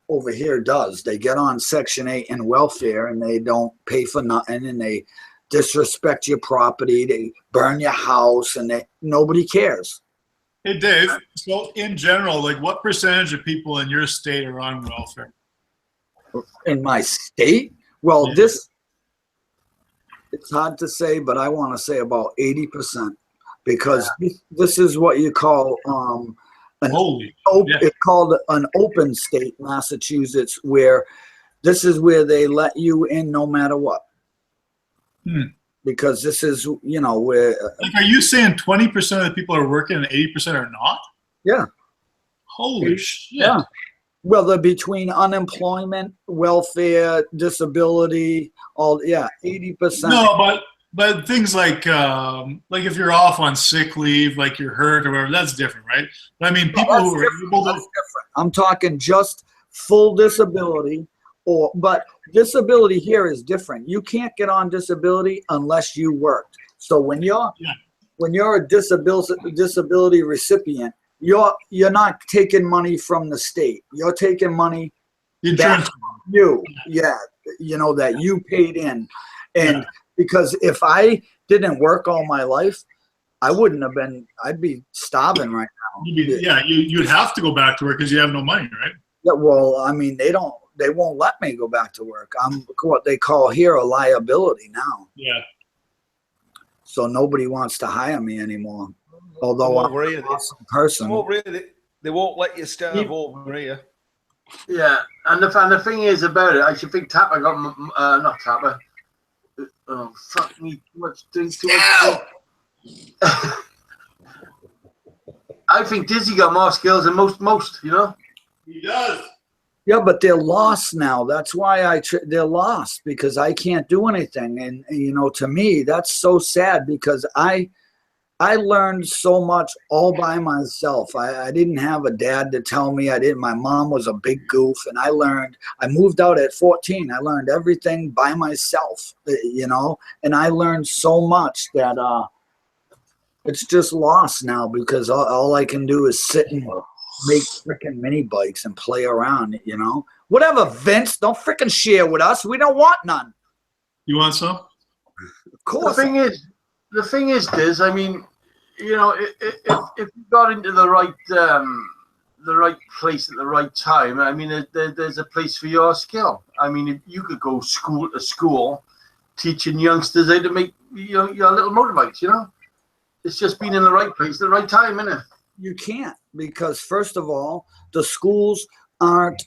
over here does. They get on Section 8 and welfare, and they don't pay for nothing, and they disrespect your property. They burn your house, and nobody cares. Hey, Dave, so in general, like what percentage of people in your state are on welfare? In my state? Well, Yeah. It's hard to say, but I want to say about 80%, because this is what you call it's called an open state, Massachusetts, where this is where they let you in no matter what. Because this is, where. Like, are you saying 20% of the people are working and 80% are not? Yeah. Holy shit. Yeah. Well, they're between unemployment, welfare, disability, 80%. No, but things like if you're off on sick leave, like you're hurt or whatever, that's different, right? But I mean, people who are able to. That's different. I'm talking just full disability, but disability here is different. You can't get on disability unless you worked. So when you're a disability recipient, you're not taking money from the state. You're taking money back from you. Yeah, that you paid in. And because if I didn't work all my life, I wouldn't have been, I'd be starving right now. You'd have to go back to work because you have no money, right? Yeah, well, I mean, they won't let me go back to work. I'm what they call here a liability now. Yeah. So nobody wants to hire me anymore. Although I'm an awesome person. They won't let you starve over here. Yeah, and the thing is about it, I should think Tapper got not Tapper. Oh fuck me! Too much. I think Dizzy got more skills than most. He does. Yeah, but they're lost now. That's why they're lost, because I can't do anything. And to me, that's so sad, because I learned so much all by myself. I didn't have a dad to tell me. My mom was a big goof, and I moved out at 14. I learned everything by myself, and I learned so much that It's just lost now because all I can do is sit and make freaking mini bikes and play around, you know? Whatever, Vince, don't freaking share with us. We don't want none. You want some? Of course. The thing is, Diz, I mean, you know, if you got into the right place at the right time, I mean, there's a place for your skill. I mean, if you could go school to school teaching youngsters how to make your little motorbikes, you know? It's just being in the right place at the right time, isn't it? You can't, because first of all, the schools aren't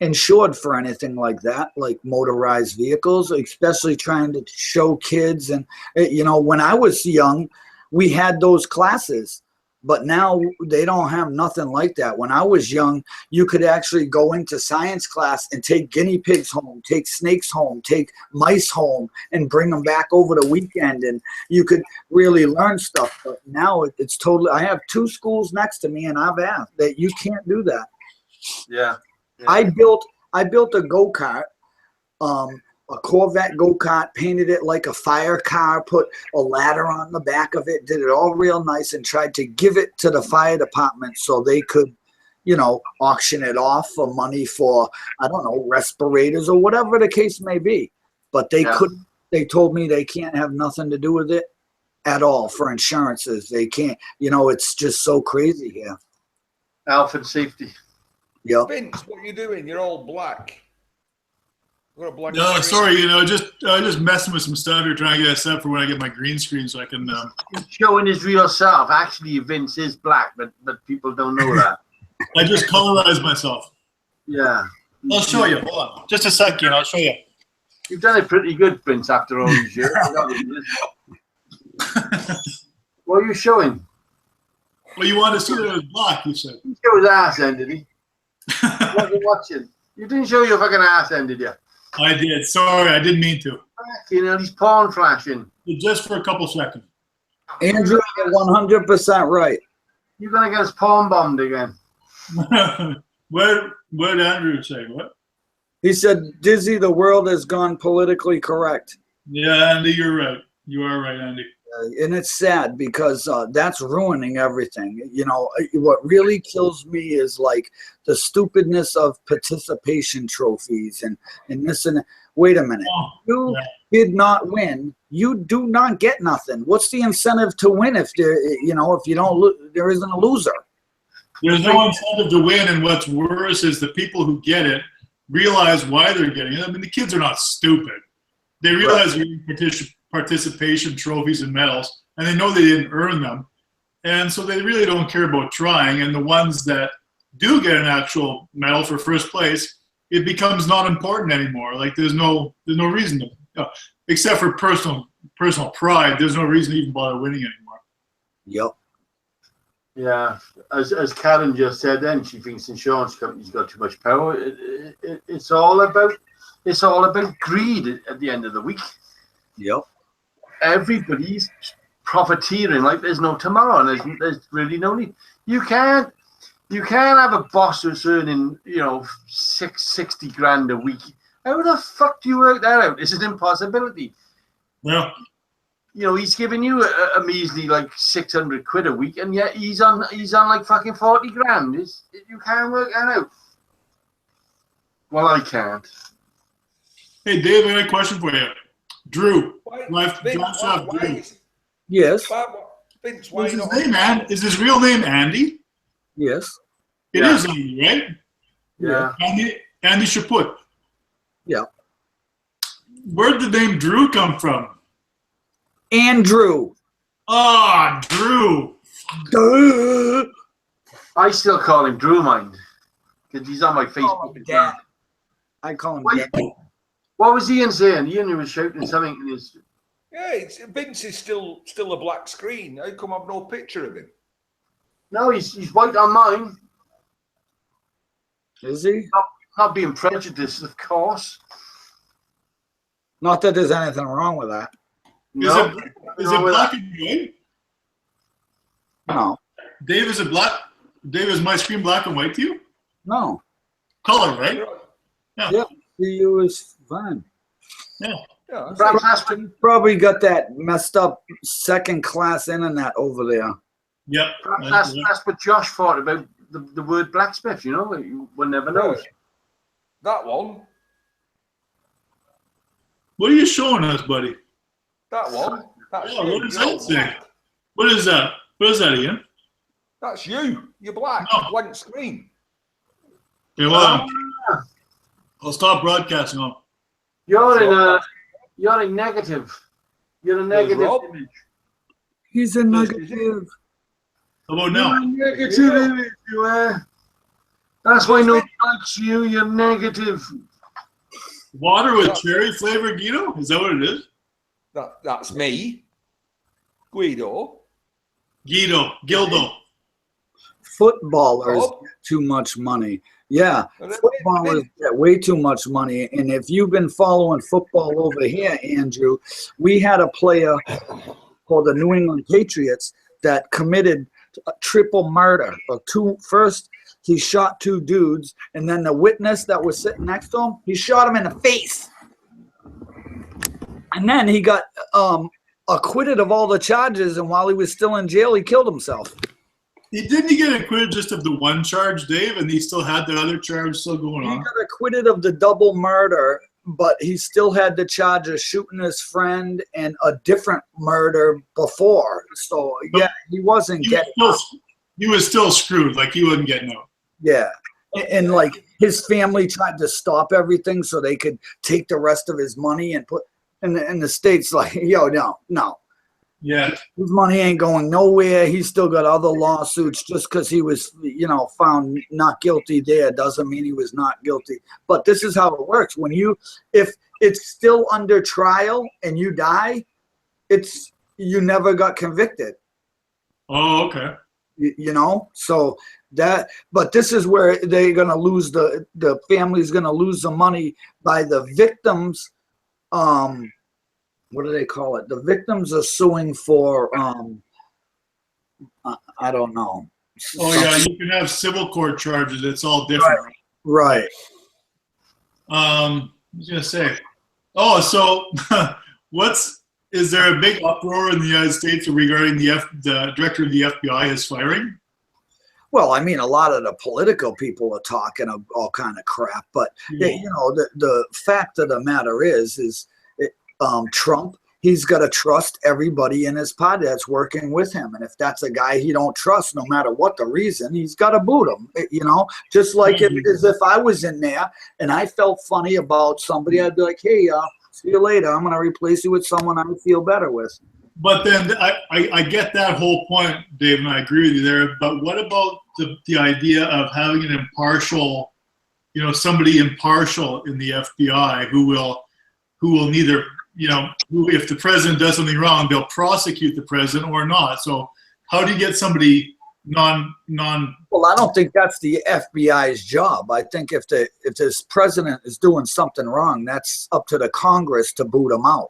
insured for anything like that, like motorized vehicles, especially trying to show kids. And, you know, when I was young, we had those classes, but now they don't have nothing like that. When I was young, you could actually go into science class and take guinea pigs home, take snakes home, take mice home, and bring them back over the weekend. And you could really learn stuff. But now it's totally, I have 2 schools next to me, and I've asked that you can't do that. Yeah. I built a go-kart, a Corvette go-kart, painted it like a fire car, put a ladder on the back of it, did it all real nice, and tried to give it to the fire department so they could, you know, auction it off for money for, I don't know, respirators or whatever the case may be. But they couldn't. They told me they can't have nothing to do with it at all for insurances. They can't. You know, it's just so crazy here. Health and safety. Yep. Vince, what are you doing? You're all black. Got a black No, screen. sorry, you know, just messing with some stuff here, trying to get it set for when I get my green screen so I can. He's showing his real self. Actually, Vince is black, but people don't know that. I just colorized myself. Yeah. I'll show you. Hold on. Just a second. I'll show you. You've done it pretty good, Vince, after all these years. What are you showing? Well, you wanted to see that it was black, you said. He showed his ass end, did he? What are you watching? You didn't show your fucking ass end, did you? I did. Sorry, I didn't mean to. You know, he's porn flashing. Just for a couple seconds. Andrew, you're 100% right. You're going to get us porn bombed again. What did Andrew say? What? He said, Dizzy, the world has gone politically correct. Yeah, Andy, you're right. You are right, Andy. And it's sad because that's ruining everything. You know, what really kills me is like the stupidness of participation trophies and this and that. Wait a minute. You did not win. You do not get nothing. What's the incentive to win if there, you know, if you don't, there isn't a loser. There's no incentive to win, and what's worse is the people who get it realize why they're getting it. I mean, the kids are not stupid. They realize they're getting participation trophies and medals, and they know they didn't earn them, and so they really don't care about trying. And the ones that do get an actual medal for first place, it becomes not important anymore. Like there's no reason to, except for personal pride. There's no reason to even bother winning anymore. Yep. Yeah, as Karen just said, then she thinks insurance companies got too much power. It's all about greed at the end of the week. Yep. Everybody's profiteering like there's no tomorrow, and there's really no need. You can't have a boss who's earning, you know, 60 grand a week. How the fuck do you work that out? It's an impossibility. Yeah. You know, he's giving you a measly like 600 quid a week, and yet he's on like fucking 40 grand. You can't work that out. Well, I can't. Hey, Dave, I got a question for you. Drew. Yes. Vince, what's his name, man? Is his real name Andy? Yes. It is Andy, right? Yeah. Andy Chaput. Yeah. Where did the name Drew come from? Andrew. Ah, Drew. Duh. I still call him Drew Mind because he's on my Facebook. Dad. I call him Dad. What was Ian saying? Ian was shouting something in his. Yeah, Vince is still a black screen. How come I've no picture of him? No, he's white on mine. Is he? Not being prejudiced, of course. Not that there's anything wrong with that. No. Is it black and white? No. Dave, is it black? Dave, is my screen black and white to you? No. Color, right? Yeah. You is fine. Yeah. Yeah, Probably got that messed up second class internet over there. Yep. That's what Josh thought about the word blacksmith. You know, one never knows. that one. What are you showing us, buddy? That one. That's Oh, you. what does that say? What is that? What is that again? That's you. You're black. No. Blank screen. Okay, well, I'll stop broadcasting now. You're a negative. You're a negative Rob. image. He's a negative. How about now? You're a negative image, you are. That's why nobody likes you. You're negative. Water with cherry flavored Guido? Is that what it is? That's me. Guido. Gildo. Footballers Rob? get too much money. Yeah, And then- footballers get way too much money. And if you've been following football over here, Andrew, we had a player called the New England Patriots that committed a triple murder. First, he shot two dudes, and then the witness that was sitting next to him, he shot him in the face. And then he got acquitted of all the charges, and while he was still in jail, he killed himself. Didn't he get acquitted just of the one charge, Dave, and he still had the other charge still going He on? got acquitted of the double murder, but he still had the charge of shooting his friend and a different murder before. So, yeah, he wasn't getting out. He was still screwed, like he wasn't getting out. Yeah. And like his family tried to stop everything so they could take the rest of his money and put in the states like, yo, no. Yeah. His money ain't going nowhere. He's still got other lawsuits. Just because he was, found not guilty there doesn't mean he was not guilty. But this is how it works. If it's still under trial and you die, you never got convicted. Oh, okay. So but this is where they're going to lose the family's going to lose the money by the victims. What do they call it? The victims are suing for, I don't know. Oh, yeah, you can have civil court charges. It's all different. Right. I was going to say, so is there a big uproar in the United States regarding the director of the FBI is firing? Well, I mean, a lot of the political people are talking of all kind of crap, but the fact of the matter is Trump, he's got to trust everybody in his party that's working with him. And if that's a guy he don't trust, no matter what the reason, he's got to boot him, just like as if I was in there and I felt funny about somebody, I'd be like, hey, see you later. I'm going to replace you with someone I feel better with. But then I get that whole point, Dave, and I agree with you there. But what about the idea of having an impartial, somebody impartial in the FBI who will neither, if the president does something wrong, they'll prosecute the president or not. So how do you get somebody non? Well, I don't think that's the FBI's job. I think if this president is doing something wrong, that's up to the Congress to boot him out.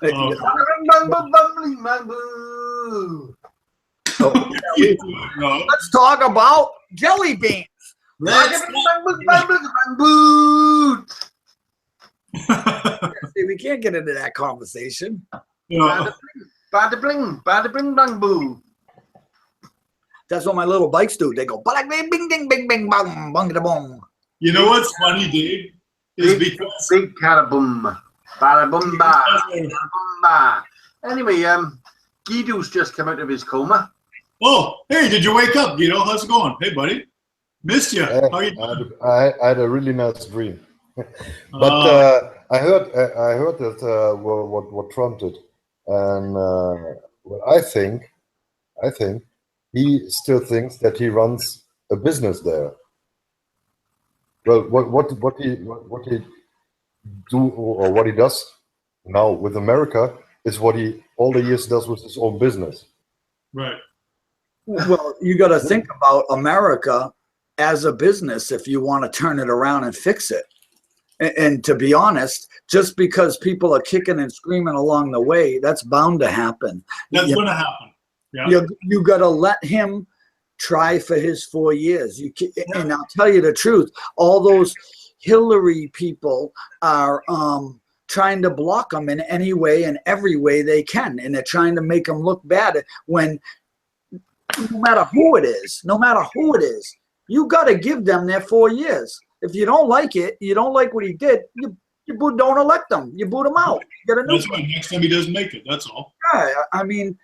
Let's talk about jelly beans. See, we can't get into that conversation. Bada bling, bang boo. That's what my little bikes do. They go bada bing, bing, ding, bing, bing, bang, bang, da bong. You know what's funny, Dave? Is because big cataboom, bada boom ba. Anyway, Guido's just come out of his coma. Oh, hey, did you wake up, Guido? How's it going? Hey, buddy. Missed you. How you doing? I had a really nice dream. But I heard that what Trump did, and well, I think he still thinks that he runs a business there. Well, what he do or what he does now with America is what he all the years does with his own business. Right. Well, you got to think about America as a business if you want to turn it around and fix it. And to be honest, just because people are kicking and screaming along the way, that's bound to happen. That's going to happen. Yeah. You got to let him try for his 4 years. And I'll tell you the truth, all those Hillary people are trying to block them in any way and every way they can, and they're trying to make them look bad when no matter who it is, you got to give them their 4 years. If you don't like it, you don't like what he did, you don't elect him. You boot him out. Get a new That's right. Next time he doesn't make it. That's all. Yeah, I mean,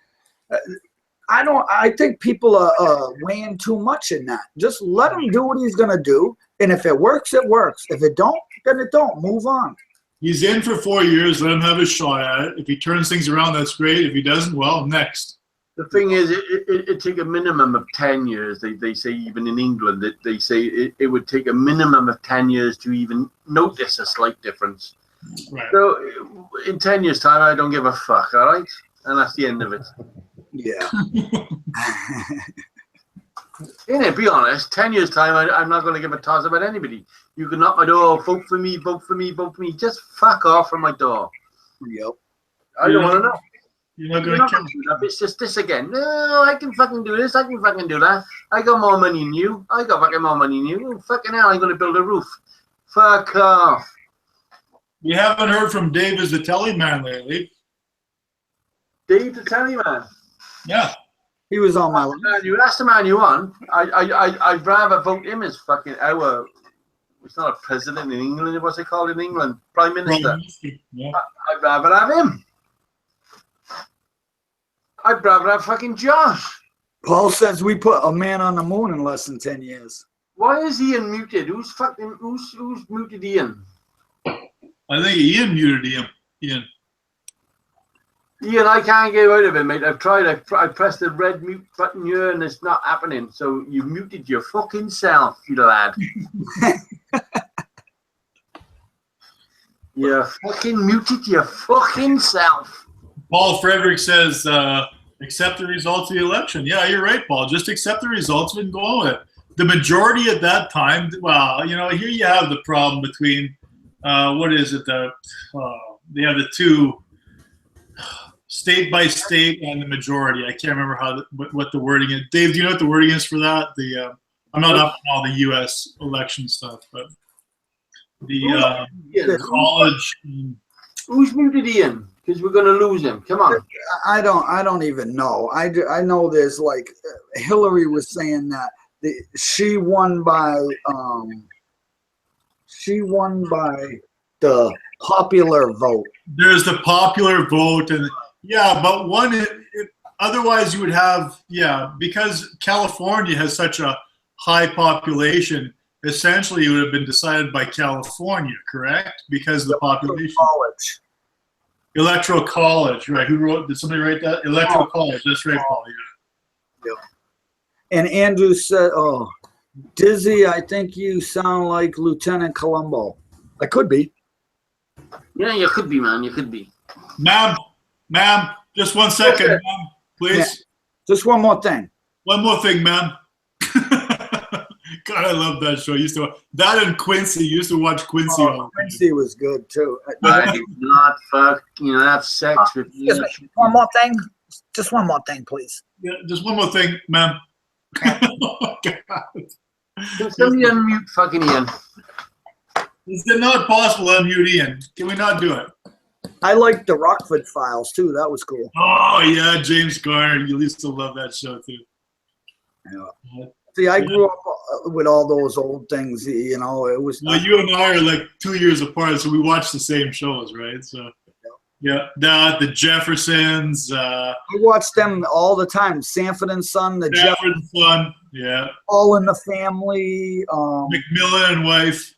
I think people are weighing too much in that. Just let him do what he's gonna do, and if it works, it works. If it don't, then it don't. Move on. He's in for 4 years. Let him have a shot at it. If he turns things around, that's great. If he doesn't, well, next. The thing is, it take a minimum of 10 years. They say even in England, that they say it would take a minimum of 10 years to even notice a slight difference. Right. So in 10 years' time, I don't give a fuck, all right? And that's the end of it. Yeah. Be honest, 10 years' time, I'm not going to give a toss about anybody. You can knock my door, vote for me, vote for me, vote for me. Just fuck off from my door. Yep. I don't want to know. You're not going to kill do that. It's just this again. No, I can fucking do this. I can fucking do that. I got more money than you. I got fucking more money than you. Oh, fucking hell, I'm going to build a roof. Fuck off. We haven't heard from Dave as the telly man lately. Dave the telly man. Yeah. He was on my list. That's the man you want. I'd rather vote him as fucking our. It's not a president in England. What's it called in England? Prime Minister. Yeah. I'd rather have him. I'd rather have fucking Josh. Paul says we put a man on the moon in less than 10 years. Why is Ian muted? Who's muted Ian? I think Ian muted him. Ian, I can't get out of it, mate. I've tried. I pressed the red mute button here, and it's not happening. So you muted your fucking self, you lad. You fucking muted your fucking self. Paul Frederick says, accept the results of the election. Yeah, you're right, Paul. Just accept the results and go on with it. The majority at that time, well, here you have the problem between, what is it? They have the two, state by state and the majority. I can't remember what the wording is. Dave, do you know what the wording is for that? I'm not up on all the U.S. election stuff, but the college. Who's muted Ian? Because we're going to lose him. Come on. I don't even know. I know there's like Hillary was saying that she won by the popular vote. There's the popular vote, and yeah, but otherwise you would have, because California has such a high population, essentially it would have been decided by California, correct? Because of the population. College. Electoral College, right? Did somebody write that? Electoral College, that's right, Paul. Yeah. And Andrew said, "Oh, Dizzy, I think you sound like Lieutenant Columbo." I could be. Yeah, you could be, man. You could be. Ma'am, just 1 second, ma'am, please. Yeah. Just one more thing. One more thing, ma'am. God, I love that show. That and Quincy. Used to watch Quincy. Quincy was good too. I do not have sex with you. One more thing. Just one more thing, please. Yeah, just one more thing, ma'am. Oh, God. Can somebody unmute fucking Ian? Is it not possible to unmute Ian? Can we not do it? I liked the Rockford Files too. That was cool. Oh yeah, James Garner. You used to love that show too. Yeah. See, I grew up with all those old things. It was. Well, you and I are like 2 years apart, so we watch the same shows, right? So, yeah, the Jeffersons. I watched them all the time. Sanford and Son, the Jefferson Son, yeah. All in the Family. McMillan and Wife.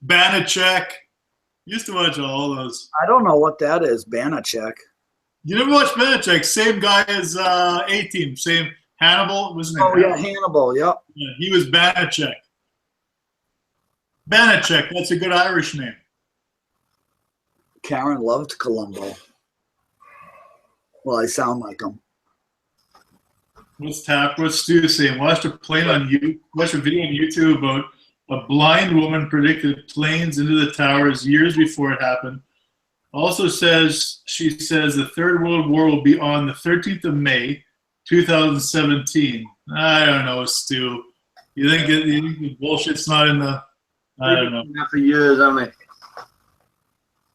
Banachek. Used to watch all those. I don't know what that is, Banachek. You never watched Banachek? Same guy as A-Team, same. Hannibal, wasn't it? Oh, yeah, Hannibal, yep. Yeah, he was Banachek. Banachek, that's a good Irish name. Karen loved Columbo. Well, I sound like him. What's Stu saying? Watched a video on YouTube about a blind woman predicted planes into the towers years before it happened. Also she says the Third World War will be on the 13th of May, 2017. I don't know, Stu. You think the bullshit's not in the? I don't know. For years, haven't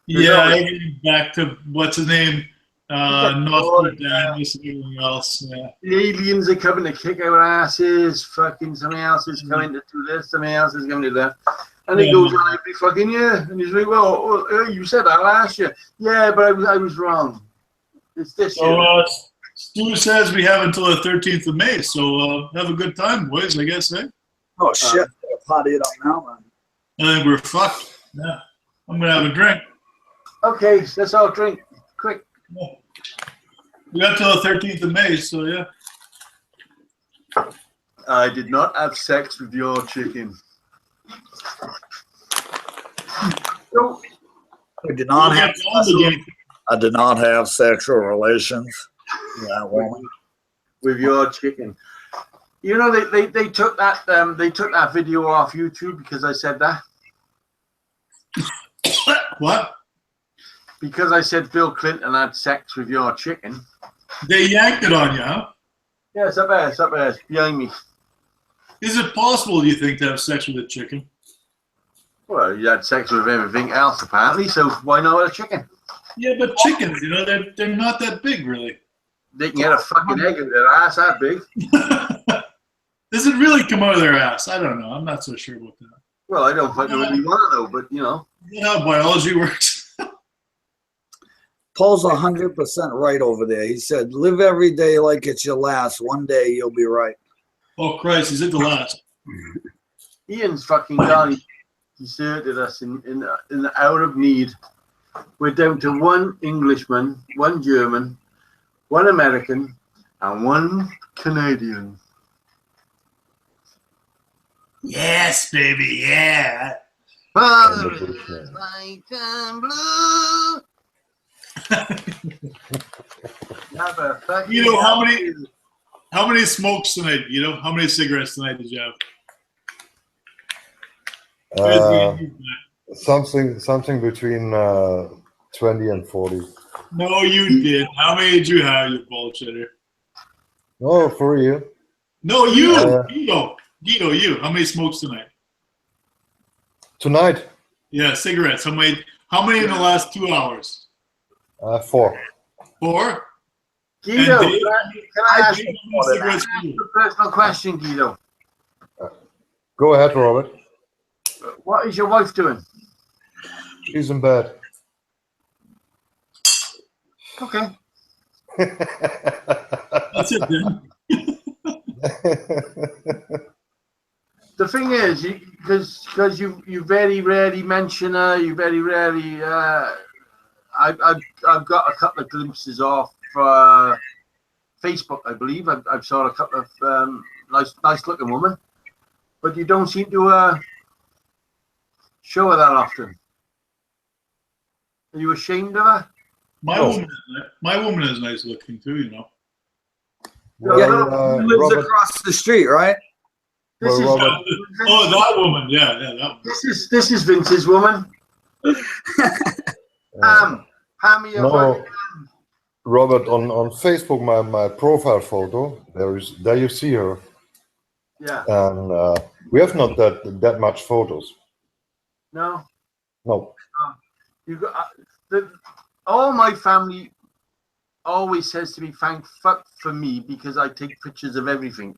Yeah, back to what's his name? Nostradamus and everything else. Yeah. The aliens are coming to kick our asses. Fucking somebody else is coming to do this. Somebody else is coming to do that. And it goes on every fucking year. And he's like, well, you said that last year. Yeah, but I was wrong. It's this year. Stu says we have until the 13th of May. So have a good time, boys, I guess, eh? Oh, shit. I'll party it up now, man. I think we're fucked. Yeah. I'm going to have a drink. Okay, let's all drink. Quick. Yeah. We got till the 13th of May, so yeah. I did not have sex with your chicken. So, I did not have sexual relations with that woman. With your chicken. You know, they took that video off YouTube because I said that. What? Because I said Bill Clinton had sex with your chicken. They yanked it on you, huh? Yeah, it's up there, it's behind me. Is it possible, do you think, to have sex with a chicken? Well, you had sex with everything else, apparently, so why not with a chicken? Yeah, but chickens, you know, they're not that big, really. They can get a fucking egg in their ass that big. Does it really come out of their ass? I don't know. I'm not so sure about that. Well, I don't fucking really want to know, but, you know. You know how biology works. Paul's 100% right over there. He said, live every day like it's your last. One day you'll be right. Oh, Christ, is it the last? Ian's fucking gone. He deserted us in the hour of need. We're down to one Englishman, one German, one American, and one Canadian. Yes, baby, yeah. White and blue. You know how many smokes tonight? You know how many cigarettes tonight did you have? Something between 20 and 40. No, you did. How many did you have, you bullshitter? No, for you. No, you. Guido, you. How many smokes tonight? Tonight? Yeah, cigarettes. How many in the last 2 hours? 4. 4? Guido, can I ask you a personal question, Guido? Go ahead, Robert. What is your wife doing? She's in bed. Okay. That's it, then. The thing is, because you very rarely mention her, you very rarely. I've got a couple of glimpses off Facebook, I believe. I've saw a couple of nice looking woman, but you don't seem to show her that often. Are you ashamed of her? My woman is nice looking too, you know. Well, he lives Robert, across the street, right? This well, is Robert, that woman, yeah, that one. this is Vince's woman. Hammy, no, Robert, on Facebook, my profile photo, there you see her. Yeah. And we have not that much photos. No. No. You got all my family always says to me, "Thank fuck for me," because I take pictures of everything,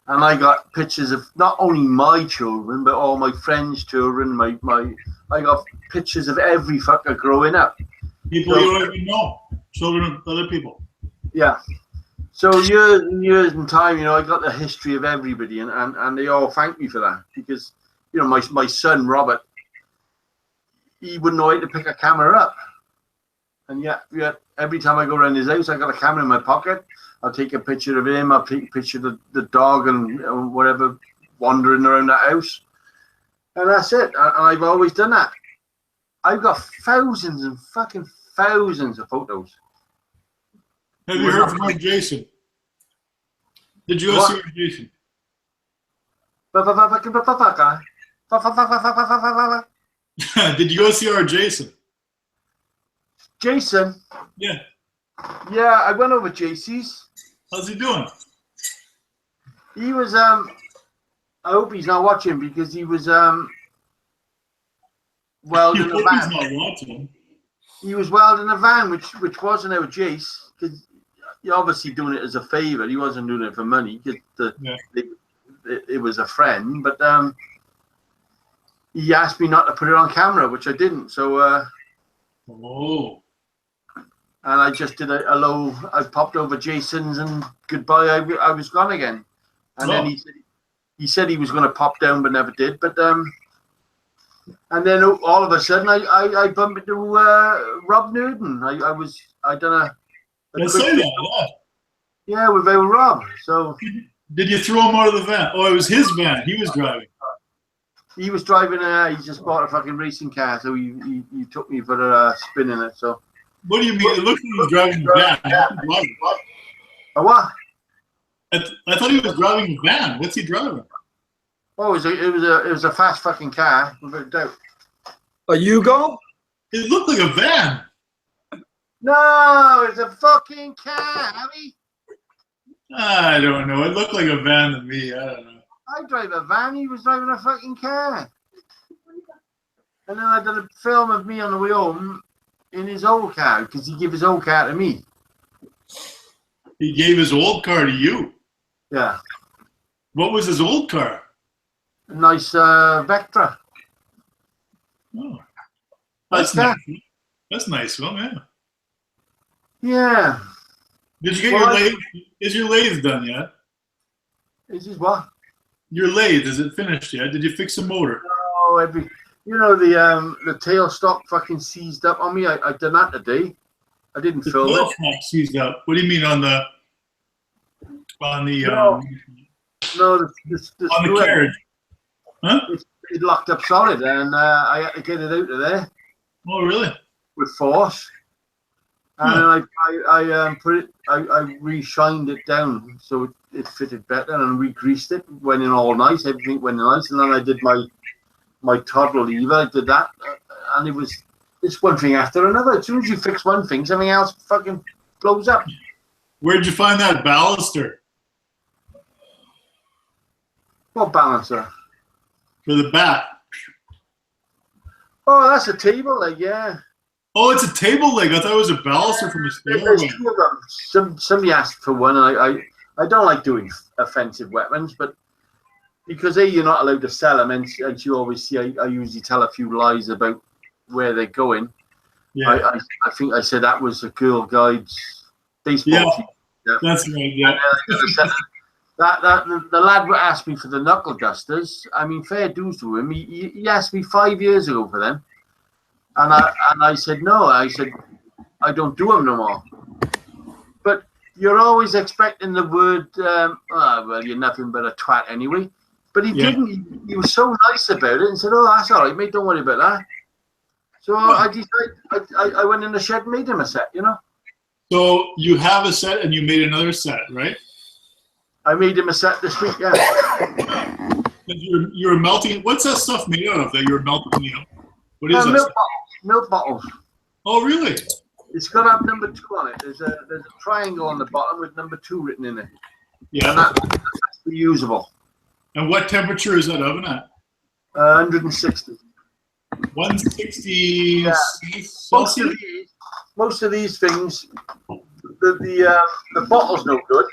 and I got pictures of not only my children but all my friends' children. I got pictures of every fucker growing up. People you don't even know, children of other people. Yeah. So years and years in time, you know, I got the history of everybody, and they all thank me for that because, you know, my son Robert, he wouldn't know how to pick a camera up. And yet, every time I go around his house, I got a camera in my pocket. I'll take a picture of him. I'll take a picture of the dog and whatever wandering around the house. And that's it. And I've always done that. I've got thousands and fucking thousands of photos. Have you heard from our Jason? Did you go see our Jason? Did you go see our Jason? Jason? Yeah. Yeah, I went over JC's. How's he doing? He was I hope he's not watching because he was welding You a hope van. he's not watching. he was welding a van, which wasn't our Jace, because you're obviously doing it as a favour. He wasn't doing it for money, because it was a friend. But he asked me not to put it on camera, which I didn't. So, Oh. and I just did a low. I popped over Jason's and goodbye. I was gone again. And then he said he was going to pop down, but never did. But and then all of a sudden, I bumped into Rob Newton. I done a Let's say that. yeah, with our Rob. So Did you throw him out of the van? Oh, it was his van. He was driving. he was driving. He just bought a fucking racing car, so he took me for a spin in it. So What do you mean? It looked like he was driving the van. a what? I thought he was driving a van. What's he driving? Oh, it was a fast fucking car, without doubt. A Yugo? It looked like a van. No, it's a fucking car, Harry. I don't know. It looked like a van to me. I don't know. I drive a van. He was driving a fucking car. And then I did a film of me on the way home in his old car, because he gave his old car to me. He gave his old car to you. Yeah, What was his old car? a nice Vectra. Oh, that's Like nice. That's nice of him, yeah. Yeah. Did you get Well, your lathe? Is your lathe done yet? Is this what? Your lathe, is it finished yet? Did you fix the motor? Oh, the tail stock fucking seized up on me. I done that today. I didn't The film tail it. cap seized up. What do you mean on the No. on The the carriage? Huh? It locked up solid, and I had to get it out of there Oh, really? with force. And then I re-shined it down so it fitted better, and re-greased it. Went in all nice, everything went nice, and then I did my toddler lever. I did that, and it's one thing after another. As soon as you fix one thing, something else fucking blows up. Where'd you find that baluster What balancer? for the bat? Oh, that's a table leg, yeah. Oh, it's a table leg. I thought it was a baluster from a There's stairway. two of them. Somebody asked for one, and I don't like doing offensive weapons, but because you're not allowed to sell them, and you always see, I usually tell a few lies about where they're going. Yeah, I think I said that was a Girl Guides baseball Yeah. team. Yeah. that's right. Yeah. The lad asked me for the knuckle dusters. I mean, fair dues to him. He asked me 5 years ago for them, and I said no. I said I don't do them no more. But you're always expecting the word. Well, you're nothing but a twat anyway. But he didn't. He was so nice about it and said, "Oh, that's all right, mate. Don't worry about that." So I decided. I went in the shed and made him a set. You know. So you have a set and you made another set, right? I made him a set this week. Yeah. You're melting. What's that stuff made out of that you're melting? What is that? Milk bottles. Oh, really? It's got to have number 2 on it. There's a triangle on the bottom with number 2 written in it. Yeah. And that's reusable. And what temperature is that oven at? 160. 160 Yeah. Celsius. Most of these things, the bottle's no good.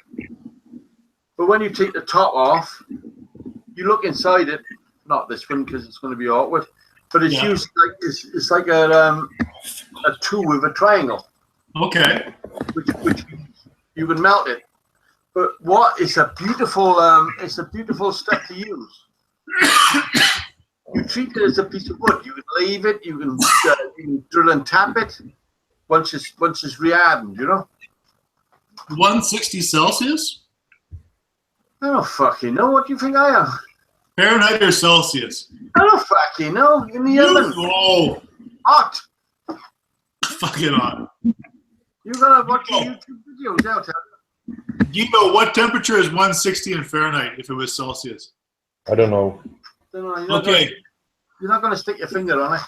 But when you take the top off, you look inside it. Not this one because it's going to be awkward. But it's used like it's like a 2 with a triangle. Okay. Which you can melt it. But it's a beautiful stuff to use. You treat it as a piece of wood. You can leave it. You can drill and tap it. Once it's re-hardened, you know. 160 Celsius? I don't fucking know. What do you think I am? Fahrenheit or Celsius? I don't fucking know. In the oven. Oh, Hot. fucking hot. You're gonna watch the YouTube videos out. Do you know what temperature is 160 in Fahrenheit if it was Celsius? I don't know. Okay. You're not gonna stick your finger on it.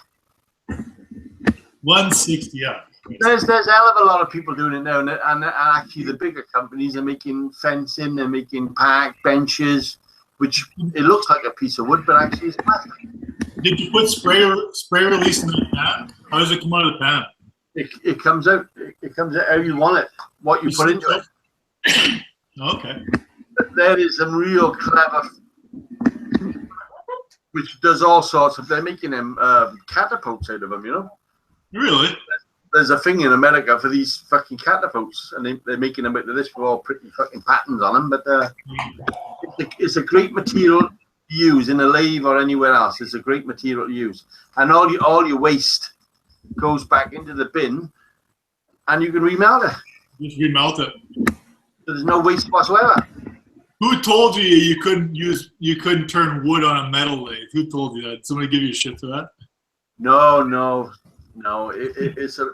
160, yeah. There's a hell of a lot of people doing it now, and actually the bigger companies are making fencing, they're making park benches, which it looks like a piece of wood, but actually it's plastic. Did you put spray release in the pan? How does it come out of the pan? it comes out. It comes out how you want it. What you put into it. Okay. There is some real clever, which does all sorts of. They're making them catapults out of them. You know. Really? There's a thing in America for these fucking catapults, and they're making them out of this with all pretty fucking patterns on them. But it's a great material to use in a lathe or anywhere else. It's a great material to use, and all your waste goes back into the bin, and you can remelt it. Just remelt it. So there's no waste whatsoever. Who told you couldn't turn wood on a metal lathe? Who told you that? Did somebody give you shit for that? No. It's a.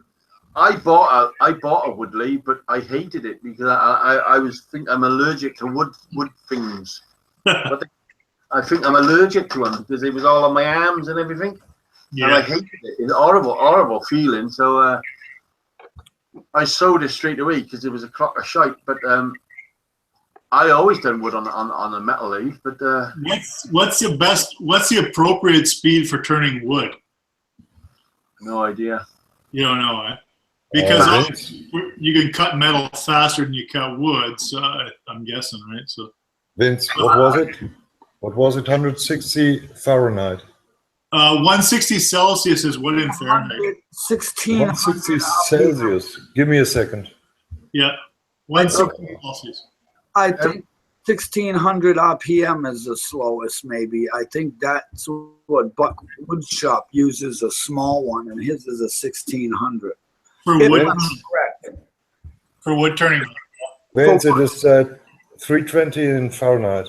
I bought a wood lathe, but I hated it because I'm allergic to wood things. But I think I'm allergic to them because it was all on my arms and everything. Yeah. And I hated it. It's horrible feeling. So I sold it straight away because it was a crock of shite. But I always done wood on a metal lathe. But what's the appropriate speed for turning wood? No idea. You don't know, eh? Because you can cut metal faster than you cut wood, so I'm guessing, right? So, Vince, what was it? What was it? 160 Fahrenheit. 160 Celsius is what in Fahrenheit? 160 Celsius. Give me a second. Yeah, 160 Celsius. I think 1600 RPM is the slowest, maybe. I think that's what Buck Woodshop uses, a small one, and his is a 1600. For wood, for wood turning. Vince, it is 320 in Fahrenheit.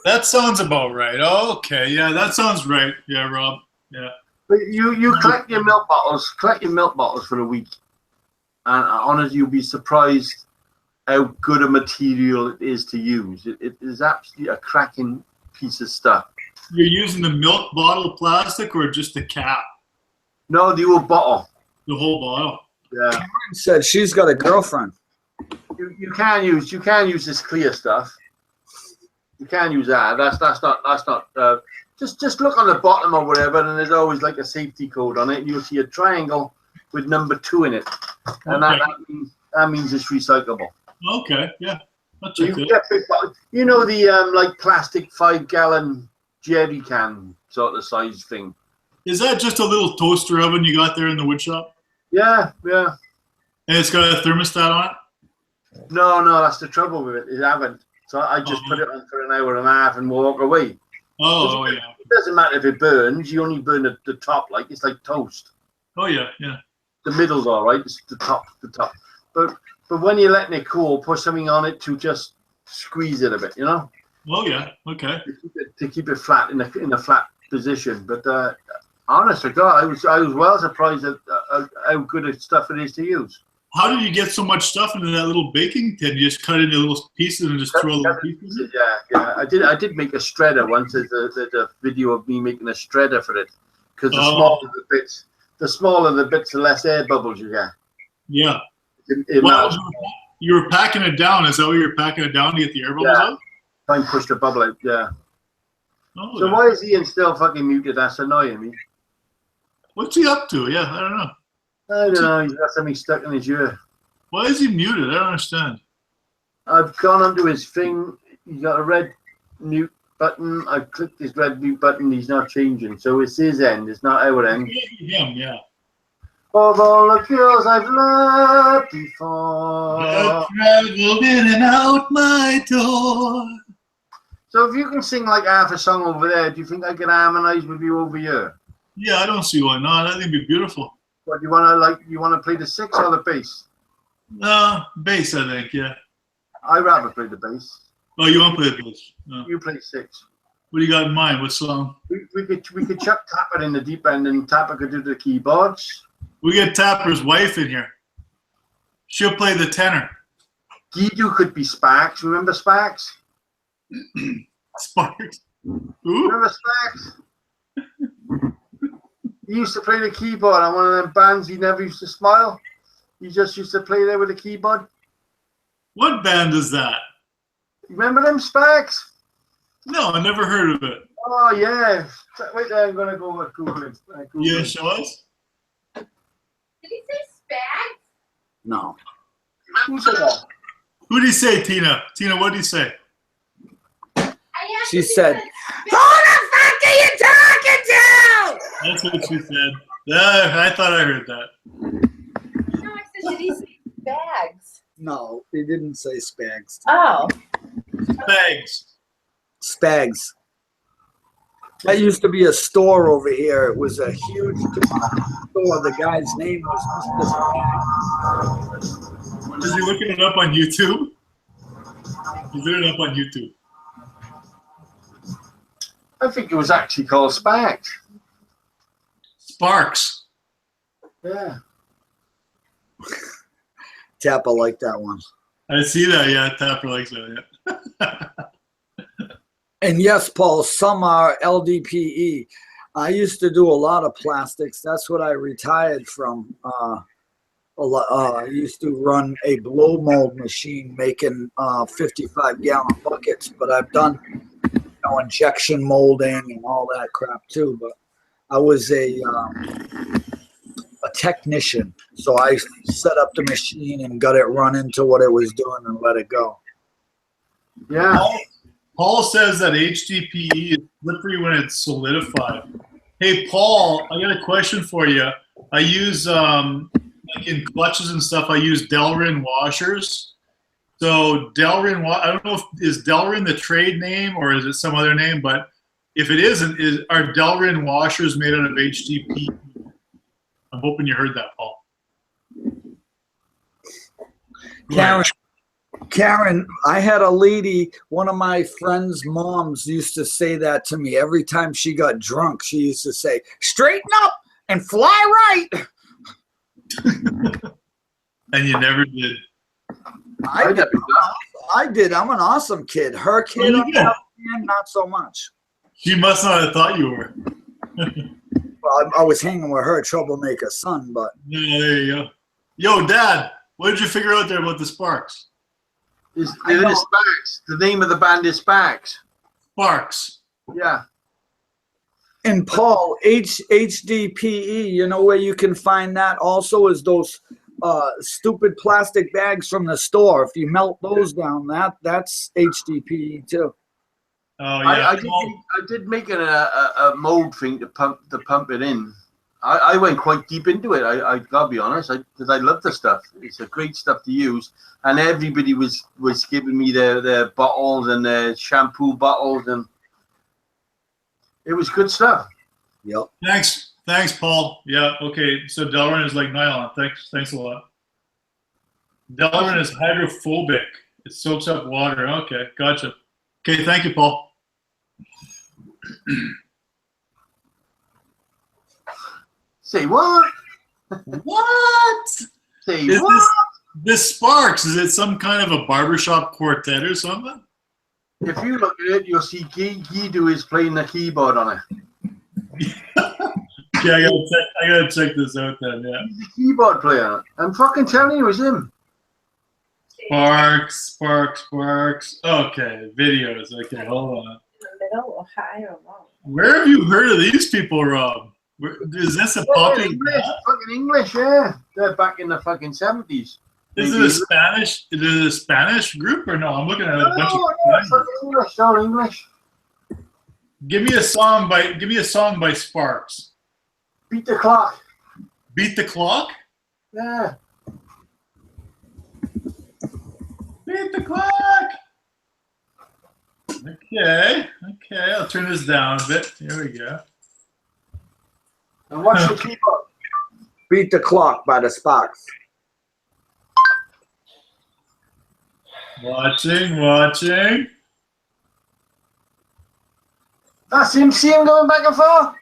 That sounds about right. Oh, okay, yeah, that sounds right. Yeah, Rob. Yeah. But you collect your milk bottles. Collect your milk bottles for a week, and honestly, you'll be surprised how good a material it is to use. It is absolutely a cracking piece of stuff. You're using the milk bottle plastic or just the cap? No, the whole bottle. The whole bottle. Yeah. Karen said she's got a girlfriend. You can use this clear stuff. You can use that. That's not. Just look on the bottom or whatever, and there's always like a safety code on it. You'll see a triangle with number 2 in it, and okay. that means it's recyclable. Okay, yeah. You know the like plastic 5-gallon jerry can sort of size thing. Is that just a little toaster oven you got there in the wood shop? Yeah. And it's got a thermostat on it? No, that's the trouble with it. It haven't. So I just put it on for an hour and a half and walk away. Oh, yeah. It doesn't matter if it burns. You only burn the top, like it's like toast. Oh, yeah. The middle's all right. It's the top. But when you're letting it cool, put something on it to just squeeze it a bit, you know? Oh, yeah. Okay. To keep it flat in a flat position. But honest to God, I was well surprised at how good stuff it is to use. How did you get so much stuff into that little baking tin? You just cut it into little pieces and just throw little pieces? Yeah. I did make a shredder once. There's a video of me making a shredder for it. Because the smaller the bits, the less air bubbles you get. Yeah. You were packing it down. Is that what you're packing it down to get the air bubbles out? Try and push the bubble out, yeah. Oh, so why is Ian still fucking muted? That's annoying me. What's he up to? Yeah, I don't know. I don't know. He's got something stuck in his ear. Why is he muted? I don't understand. I've gone onto his thing. He's got a red mute button. I've clicked his red mute button. He's not changing. So it's his end. It's not our end. Yeah. Of all the girls I've loved before, I traveled in and out my door. So if you can sing like half a song over there, do you think I can harmonize with you over here? Yeah, I don't see why not. I think it'd be beautiful. What you want to play the 6 or the bass? Bass, I think. Yeah. I'd rather play the bass. Oh, you want to play the bass? No. You play 6. What do you got in mind? What song? We could chuck Tapper in the deep end, and Tapper could do the keyboards. We get Tapper's wife in here. She'll play the tenor. Guido could be Sparks. Remember Sparks? Sparks. Who? Remember Sparks? He used to play the keyboard on one of them bands. He never used to smile. He just used to play there with the keyboard. What band is that? Remember them Sparks? No, I never heard of it. Oh yeah. Wait there, I'm gonna go with Google it. Yeah, show us. Did he say No. Who said that? Who did he say, Tina? Tina, what did he say? She said, "Who the fuck are you talking to?" That's what she said. I thought I heard that. No, I said, did he say bags? No, he didn't say Spags. Oh. Thanks. Spags. That used to be a store over here. It was a huge store. The guy's name was Mr. Spags. Is he looking it up on YouTube? He's looking it up on YouTube. I think it was actually called Spags. Sparks. Yeah. Tappa liked that one. I see that. Yeah, Tapper likes that. Yeah. And yes, Paul, some are LDPE. I used to do a lot of plastics. That's what I retired from. I used to run a blow mold machine making 55-gallon buckets, but I've done injection molding and all that crap too. But I was a technician, so I set up the machine and got it running to what it was doing and let it go. Yeah. Paul says that HDPE is slippery when it's solidified. Hey, Paul, I got a question for you. I use, like in clutches and stuff, I use Delrin washers. So Delrin, I don't know if is Delrin the trade name or is it some other name, but if it isn't, are Delrin washers made out of HDPE? I'm hoping you heard that, Paul. Karen, I had a lady, one of my friend's moms used to say that to me every time she got drunk. She used to say, "Straighten up and fly right." And you never did. I did. I'm an awesome kid. Her kid, on the other hand, not so much. She must not have thought you were. Well, I was hanging with her troublemaker son, but. Yeah, there you go. Yo, Dad, what did you figure out there about the Sparks? It is Spags. The name of the band is Spags. Sparks. Yeah. And Paul, HDPE, you know where you can find that also is those stupid plastic bags from the store. If you melt those down, that's HDPE too. Oh yeah. I did make a mold thing to pump it in. I went quite deep into it. I gotta be honest, because I love the stuff. It's a great stuff to use, and everybody was giving me their bottles and their shampoo bottles, and it was good stuff. Yep. Thanks, Paul. Yeah. Okay. So Delrin is like nylon. Thanks a lot. Delrin is hydrophobic. It soaks up water. Okay, gotcha. Okay, thank you, Paul. Say what? What? Say what? This Sparks, is it some kind of a barbershop quartet or something? If you look at it, you'll see Guido is playing the keyboard on it. Okay, I gotta check this out then, yeah. He's a keyboard player. I'm fucking telling you, it's him. Sparks. Okay, videos. Okay, hold on. In the middle or high or low? Where have you heard of these people, Rob? Is this a popular? Fucking English, yeah. They're back in the fucking 70s. Is it a Spanish? Is it a Spanish group or no? I'm looking at a bunch of English, all English. Give me a song by Sparks. Beat the clock. Beat the clock? Yeah. Beat the clock. Okay. I'll turn this down a bit. Here we go. And what's the keyboard? Beat the Clock by the Sparks. Watching. That's him. See him going back and forth?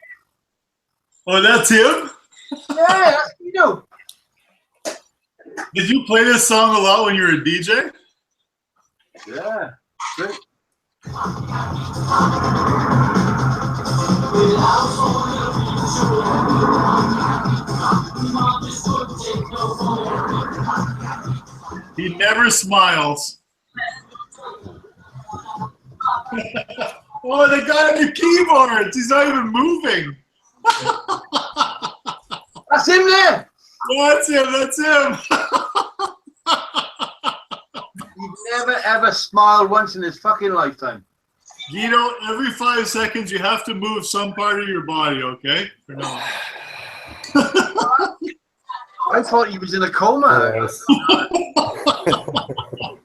Oh, that's him? Yeah, that's Guido. Did you play this song a lot when you were a DJ? Yeah. Great. He never smiles. Oh, the guy on the keyboards. He's not even moving. That's him there. That's him. never ever smiled once in his fucking lifetime. Guido, every 5 seconds you have to move some part of your body, okay? For now. I thought he was in a coma. Yes.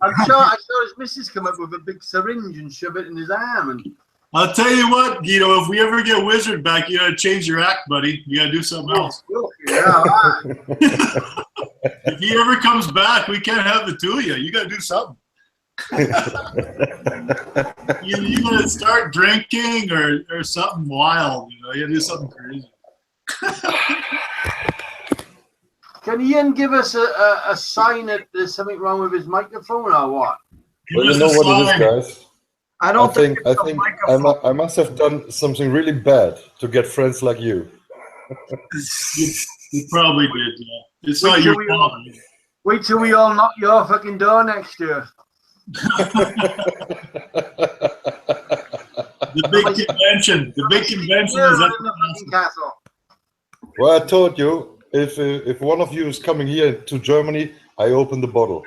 I saw his missus come up with a big syringe and shove it in his arm. And I'll tell you what, Guido, if we ever get Wizard back, you gotta change your act, buddy. You gotta do something else. Yeah, If he ever comes back, we can't have the two of you. You gotta do something. you gotta start drinking or something wild. You know, you gotta do something crazy. Can Ian give us a sign that there's something wrong with his microphone or what? Well, you know what it is, guys. I think I must have done something really bad to get friends like you. You probably did, yeah. It's not your fault. Wait till we all knock your fucking door next year. The big convention. The big convention is at the castle. Well, I told you, if one of you is coming here to Germany, I open the bottle.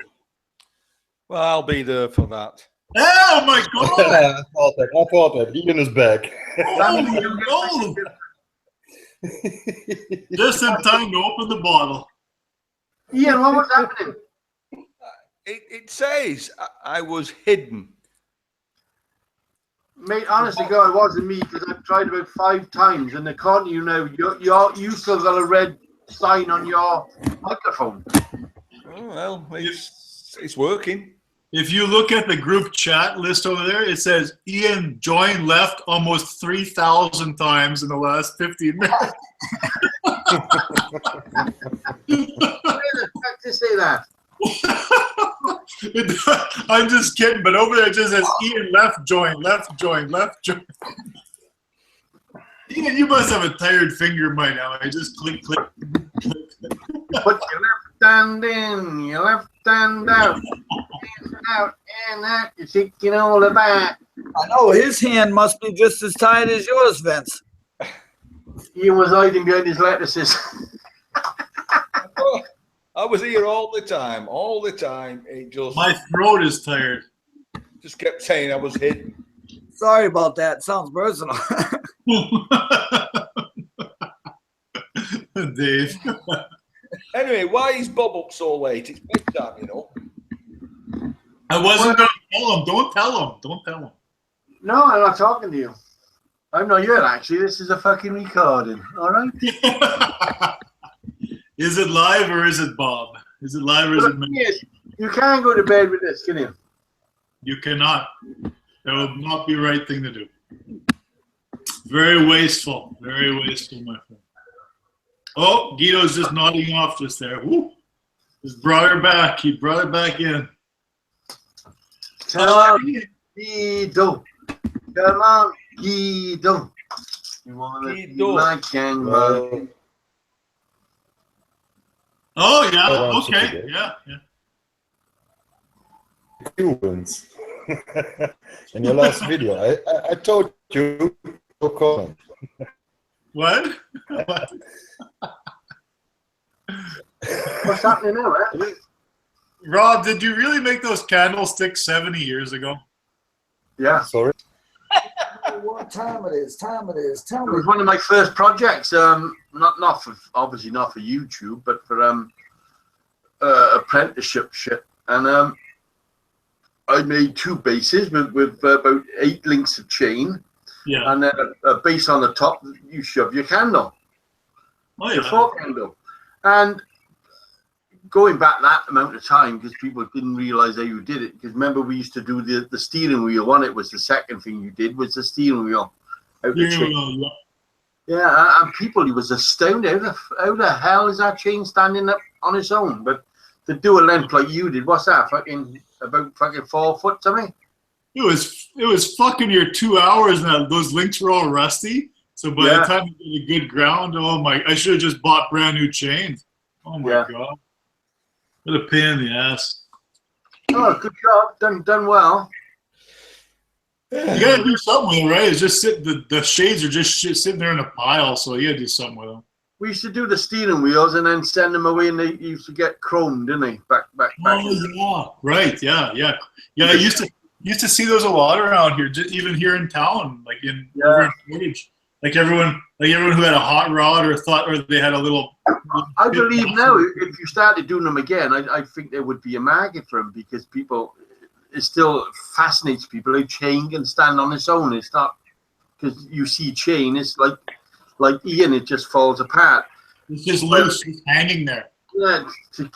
Well, I'll be there for that. Oh my God! I thought that. Ian is back. Oh, no. Just in time to open the bottle. Ian, what was happening? It says I was hidden. Mate, honestly, God, it wasn't me because I've tried about 5 times and according to you now, you still got a red sign on your microphone. Oh, well, it's working. If you look at the group chat list over there, it says Ian joined left almost 3,000 times in the last 15 minutes. To say that. I'm just kidding, but over there it just says Ian left join, left join, left join. Ian, you must have a tired finger by now. I just click, click. Put your left hand in, your left hand out, and out, you're shaking all about. I know his hand must be just as tight as yours, Vince. Ian was hiding behind his lettuces. I was here all the time. It just My throat is tired. Just kept saying I was hidden. Sorry about that. Sounds personal. Dave. Anyway, why is Bob up so late? It's bedtime, you know. I wasn't going to tell him. Don't tell him. Don't tell him. No, I'm not talking to you. I'm not here, actually. This is a fucking recording. All right? Is it live or is it Bob? Is it live or is it me? Yes, you can't go to bed with this, can you? You cannot. That would not be the right thing to do. Very wasteful. Very wasteful, my friend. Oh, Guido's just nodding off just there. Woo. Just brought her back. He brought her back in. Come on, Guido. Come on, Guido. You want to be my kangaroo? Oh, yeah. Okay. Yeah. Cubans. In your last video, I told you no comment. What? What's happening now, eh? Rob, did you really make those candlesticks 70 years ago? Yeah. Sorry. What time it is? Tell It me. was one of my first projects. Not for obviously not for YouTube, but for apprenticeship shit. And I made 2 bases with about 8 links of chain. Yeah. And then a base on the top. You shove your candle. Oh, Your yeah. 4 candle. And going back that amount of time, because people didn't realize how you did it. Because remember, we used to do the steering wheel. One, it was the second thing you did was the steering wheel. Out the chain. Yeah, and people, he was astounded. How the hell is that chain standing up on its own? But to do a length like you did, what's that? About 4 foot to me? It was fucking your 2 hours and those links were all rusty. So by the time you get a good ground, oh my, I should have just bought brand new chains. Oh my God. What a pain in the ass. Oh, good job. Done well. You gotta do something with it, right? It's just the shades are just sitting there in a pile, so you gotta do something with them. We used to do the steering wheels and then send them away, and they used to get chromed, didn't they? Back. Oh yeah, right. Yeah. I used to see those a lot around here, just even here in town, like over in Portage. Like everyone who had a hot rod or they had a little. I believe now, if you started doing them again, I think there would be a market for them, because it still fascinates people. A chain can stand on its own. It's not, because you see chain, it's like Ian, it just falls apart. It's just loose, it's hanging there. Yeah.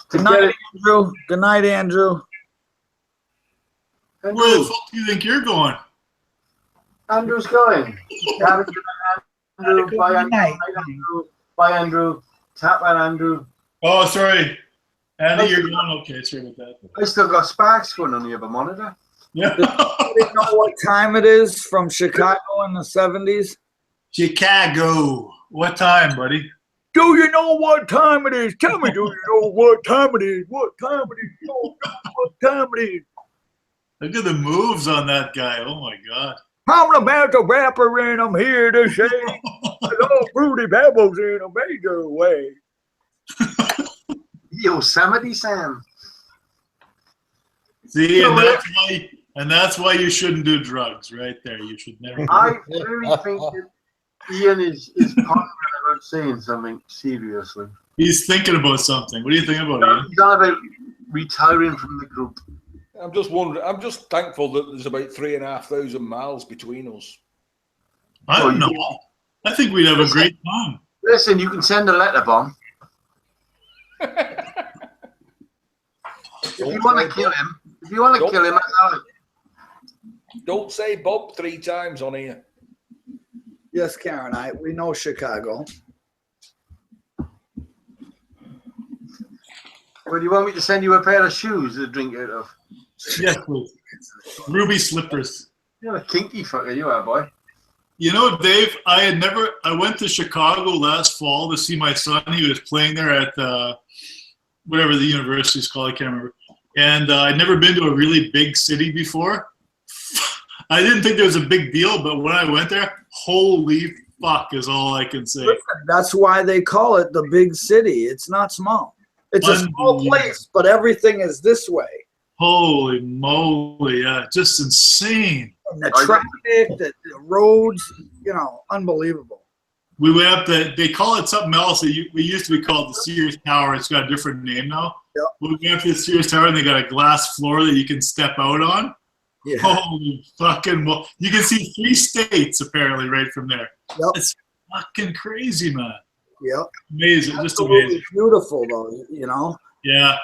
Good night, Andrew. Good night, Andrew. Where the fuck do you think you're going? Andrew's going. Andrew, bye, Andrew. Bye, Andrew. Tap on Andrew. Oh, sorry. Andy, you're going? Okay, sorry about that. I still got sparks going on the other monitor. Yeah. Do you know what time it is from Chicago in the 70s? Chicago. What time, buddy? Do you know what time it is? Tell me, do you know what time it is? What time it is? What time it is? Look at the moves on that guy. Oh, my God. I'm about the rapper, and I'm here to say hello, Fruity Pebbles in a major way. Yosemite Sam. See, and that's why you shouldn't do drugs, right there. You should never. I really think that Ian is positive about saying something seriously. He's thinking about something. What do you think about Ian? He's not about retiring from the group. I'm just wondering. I'm just thankful that there's about 3,500 miles between us. I don't know. I think we'd have a great time. Listen, you can send a letter bomb. If you want to kill him, that's all right. Don't say Bob 3 times on here. Yes, Karen, we know Chicago. Well, do you want me to send you a pair of shoes to drink out of? Yes, please. Ruby slippers. You're a kinky fucker, you are, boy. You know, Dave, I went to Chicago last fall to see my son. He was playing there at whatever the university's called, I can't remember. And I'd never been to a really big city before. I didn't think there was a big deal, but when I went there, holy fuck is all I can say. Listen, that's why they call it the big city. It's not small. It's a small place, but everything is this way. Holy moly, yeah, just insane. And the traffic, the roads, unbelievable. We went up they call it something else. We used to be called the Sears Tower. It's got a different name now. Yep. We went up to the Sears Tower and they got a glass floor that you can step out on. Yeah. Holy fucking you can see 3 states apparently right from there. Yep. It's fucking crazy, man. Yep. Amazing, Absolutely just amazing. Beautiful though, Yeah.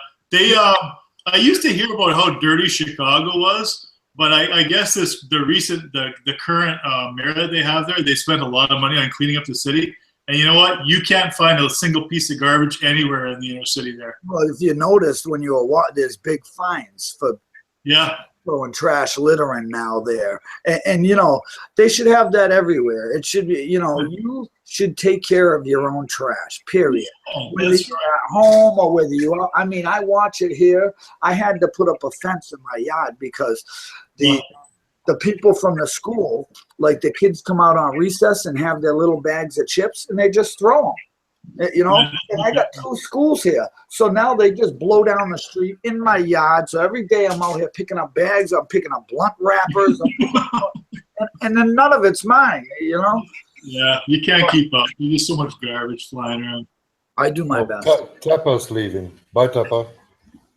I used to hear about how dirty Chicago was, but I guess the current mayor that they have there, they spent a lot of money on cleaning up the city. And you know what? You can't find a single piece of garbage anywhere in the inner city there. Well, if you noticed when you were there's big fines for throwing trash, littering now there, and they should have that everywhere. It should be, you should take care of your own trash. Period. Whether you're at home or whether you are. I mean, I watch it here. I had to put up a fence in my yard because the people from the school, like the kids come out on recess and have their little bags of chips and they just throw them. And I got 2 schools here. So now they just blow down the street in my yard. So every day I'm out here picking up bags. I'm picking up blunt wrappers. and then none of it's mine, Yeah, you can't keep up. There's so much garbage flying around. I do my best. Tapper's leaving. Bye, Tapper.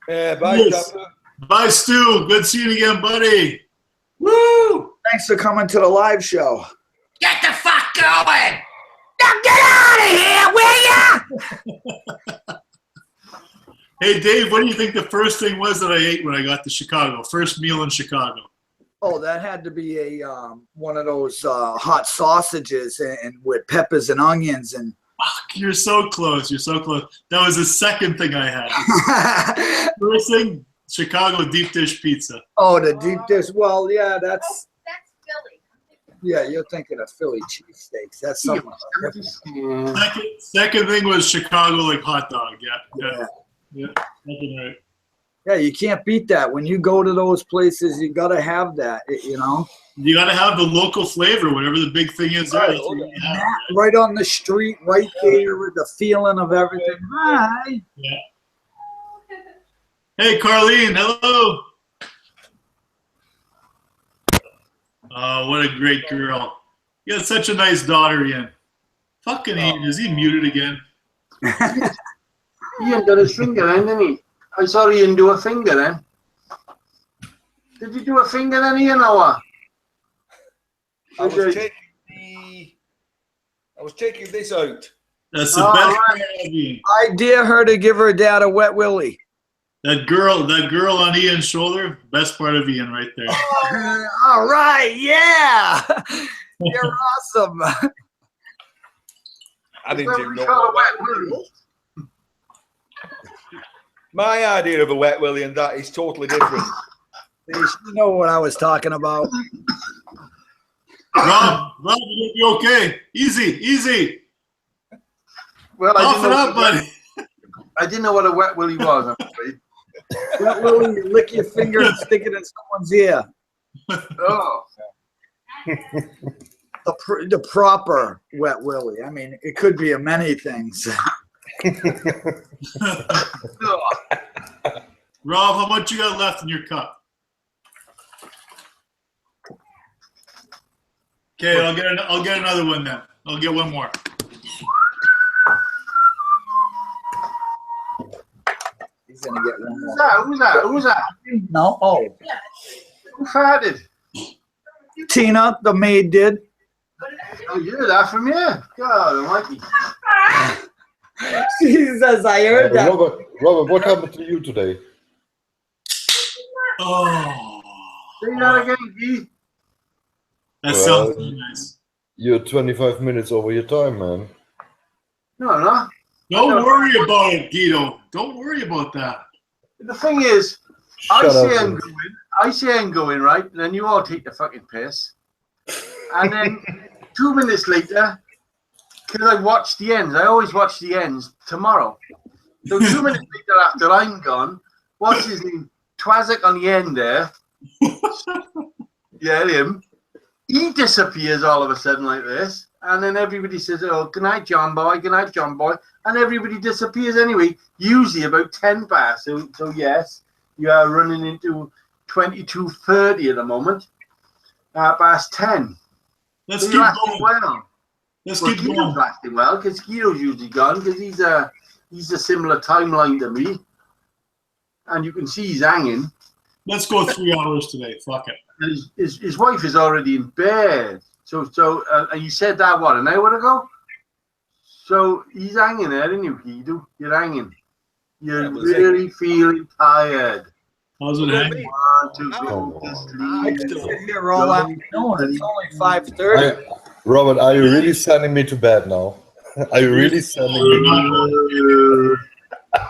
Bye, Tapper. Bye, Stu. Good seeing you again, buddy. Woo! Thanks for coming to the live show. Get the fuck going! Now get out of here, will ya? Hey, Dave, what do you think the first thing was that I ate when I got to Chicago? First meal in Chicago. Oh, that had to be one of those hot sausages and with peppers and onions and. Fuck, you're so close. You're so close. That was the second thing I had. First thing, Chicago deep dish pizza. Oh, the deep dish. Well, yeah, that's Philly. yeah. You're thinking of Philly cheesesteaks. That's something. Second thing was Chicago hot dog. Yeah. Nothing right. Yeah, you can't beat that. When you go to those places, you got to have that, you know. You got to have the local flavor, whatever the big thing is there. That's what you have, That right on the street, right there with the feeling of everything. Hi. Yeah. Hey, Carlene, hello. Oh, what a great girl. You got such a nice daughter, Ian. Fucking Ian, is he muted again? Ian got his finger then, didn't he? I saw Ian do a finger then. Did you do a finger then, Ian, or what? I was taking this out. That's the best part of Ian. I dare her to give her dad a wet willy. That girl on Ian's shoulder, best part of Ian right there. All right, yeah. You're awesome. I didn't even know what a wet willy was. My idea of a wet willy and that is totally different. You know what I was talking about. Rob, you'll be okay. Easy. Well, Off it up, buddy. I didn't know what a wet willy was, I'm afraid. Wet willy, you lick your finger and stick it in someone's ear. Oh. The proper wet willy. I mean, it could be a many things. Rob, how much you got left in your cup? Okay, I'll get another one then. I'll get one more. He's gonna get one more. Who's that? No. Oh, Who farted? Tina, the maid did. Oh, you heard that from you? God almighty. Jesus, I heard that. Robert, what happened to you today? Oh. Say that again, Guy. That sounds really nice. You're 25 minutes over your time, man. No. Don't worry about it, Guido. Don't worry about that. The thing is, I say I'm going, right? And then you all take the fucking piss. And then 2 minutes later, because I watched the ends, I always watch the ends tomorrow. So 2 minutes later after I'm gone, what's his name? Twazik on the end there. Yeah, him. He disappears all of a sudden like this. And then everybody says, oh, good night, John Boy, good night, John Boy. And everybody disappears anyway, usually about 10 past. So yes, you are running into 22:30 at the moment, past 10. Let's so keep going. Well. Let's keep Guido's going. acting well, because Guido's usually gone, because he's a similar timeline to me. And you can see he's hanging. Let's go 3 hours today. Fuck it. And his wife is already in bed. So and you said that, what, an hour ago? So he's hanging there, isn't you, Guido? You're hanging. You're really feeling tired. How's it hanging? Want to go to sleep. I can sit here all afternoon. It's only 5:30. Robert, are you really sending me to bed now? Are you really sending me to bed?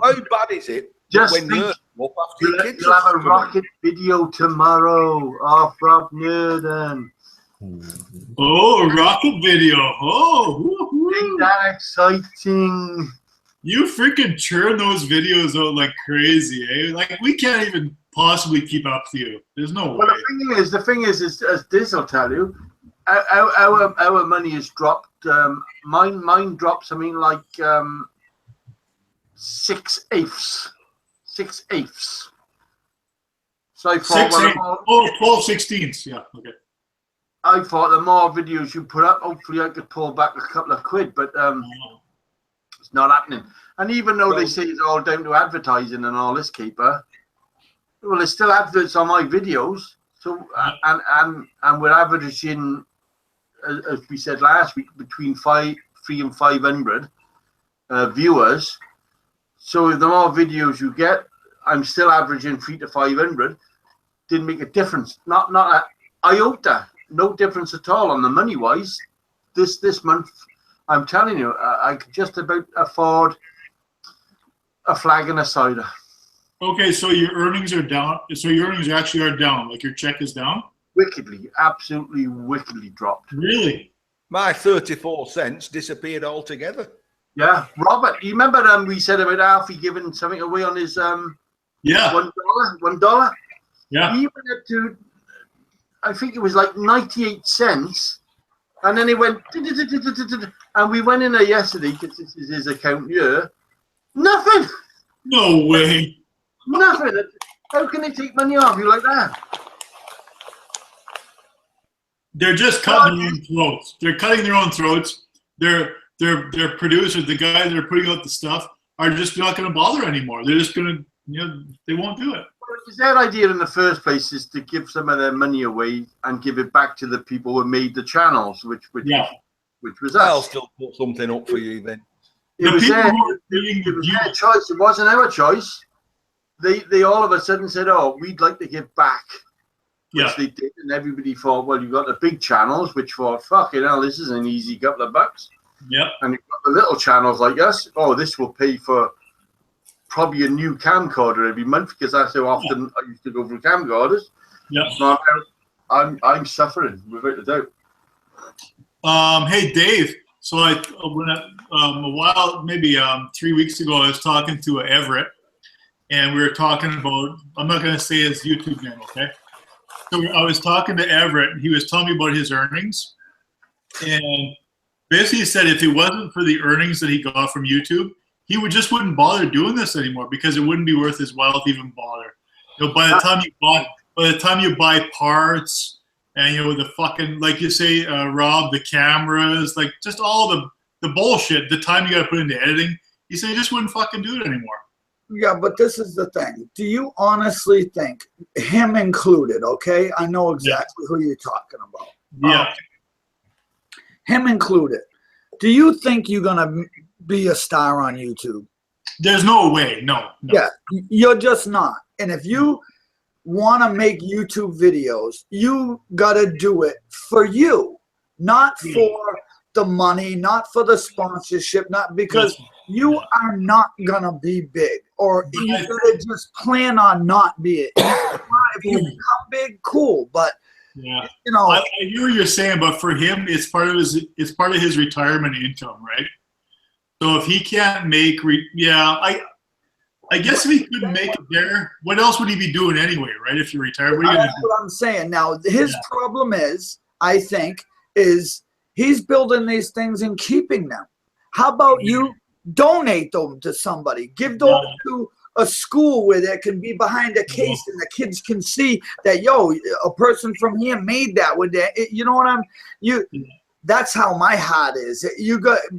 How bad is it? Just when think, you're up after your kids you'll have a have come rocket video tomorrow off Rob Nerden. Oh, rocket video. Oh, Ain't that exciting? You freaking churn those videos out like crazy, eh? Like, we can't even possibly keep up to you. There's no way. Well, the thing is, as Diz will tell you, our money has dropped. Mine dropped something like 6/8. 6/8. So I thought, 12/16. Yeah, okay. I thought the more videos you put up, hopefully I could pull back a couple of quid, but it's not happening. And even though they say it's all down to advertising and all this caper, well, there's still adverts on my videos. So and we're averaging, as we said last week, between 300 and 500 viewers. So the more videos you get, I'm still averaging 300 to 500. Didn't make a difference. Not an iota. No difference at all on the money wise. This month, I'm telling you, I could just about afford a flag and a cider. Okay, so your earnings are down. So your earnings actually are down. Like, your check is down? Wickedly, absolutely wickedly dropped. Really? My 34 cents disappeared altogether. Yeah, Robert, you remember we said about Alfie giving something away on his Yeah. $1? Yeah. He went up to, I think it was like 98 cents, and then he went, and we went in there yesterday because this is his account here. Nothing. No way. Nothing. How can they take money off you like that? They're just cutting their own throats. They're cutting their own throats. Their producers, the guys that are putting out the stuff, are just not going to bother anymore. They're just going to, they won't do it. Well, it was their idea in the first place is to give some of their money away and give it back to the people who made the channels, which was I'll us. still put something up for you then. It was their choice. It wasn't our choice. They all of a sudden said, "Oh, we'd like to give back," which they did, and everybody thought, "Well, you've got the big channels, which thought, fucking hell, this is an easy couple of bucks." Yep. And you've got the little channels like us. Oh, this will pay for probably a new camcorder every month because that's how often I used to go for camcorders. Yep. Now, I'm suffering without a doubt. Hey, Dave. So a while, maybe 3 weeks ago, I was talking to Everett, and we were talking about, I'm not going to say his YouTube name, okay? So I was talking to Everett, and he was telling me about his earnings. And basically he said if it wasn't for the earnings that he got from YouTube, he wouldn't bother doing this anymore because it wouldn't be worth his while to even bother. You know, by the time you buy parts, and the fucking, like you say, Rob, the cameras, like just all the bullshit, the time you got to put into editing, he said he just wouldn't fucking do it anymore. Yeah, but this is the thing. Do you honestly think, him included, okay? I know exactly who you're talking about. Yeah. Him included. Do you think you're going to be a star on YouTube? There's no way. No. Yeah, you're just not. And if you want to make YouTube videos, you got to do it for you, not for the money, not for the sponsorship, not because you are not going to be big, or you got to just plan on not being. If you become big, cool, but I hear what you're saying, but for him, it's part of his retirement income, right? So if he can't make, I guess if he couldn't make it there, what else would he be doing anyway, right? If you're retired, what are you going to do? What I'm saying now, his problem is, I think, is he's building these things and keeping them. How about you donate them to somebody? Give them to a school where they can be behind a case and the kids can see that, a person from here made that with that. You know what that's how my heart is.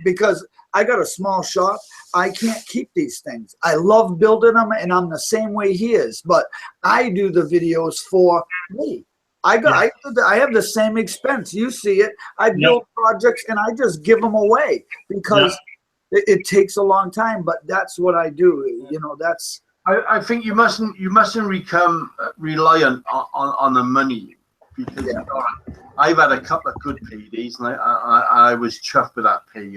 Because I got a small shop. I can't keep these things. I love building them, and I'm the same way he is. But I do the videos for me. I have the same expense. You see it. I build projects, and I just give them away because it takes a long time. But that's what I do. That's. I think you mustn't become reliant on the money, because I've had a couple of good paydays, and I was chuffed with that pay,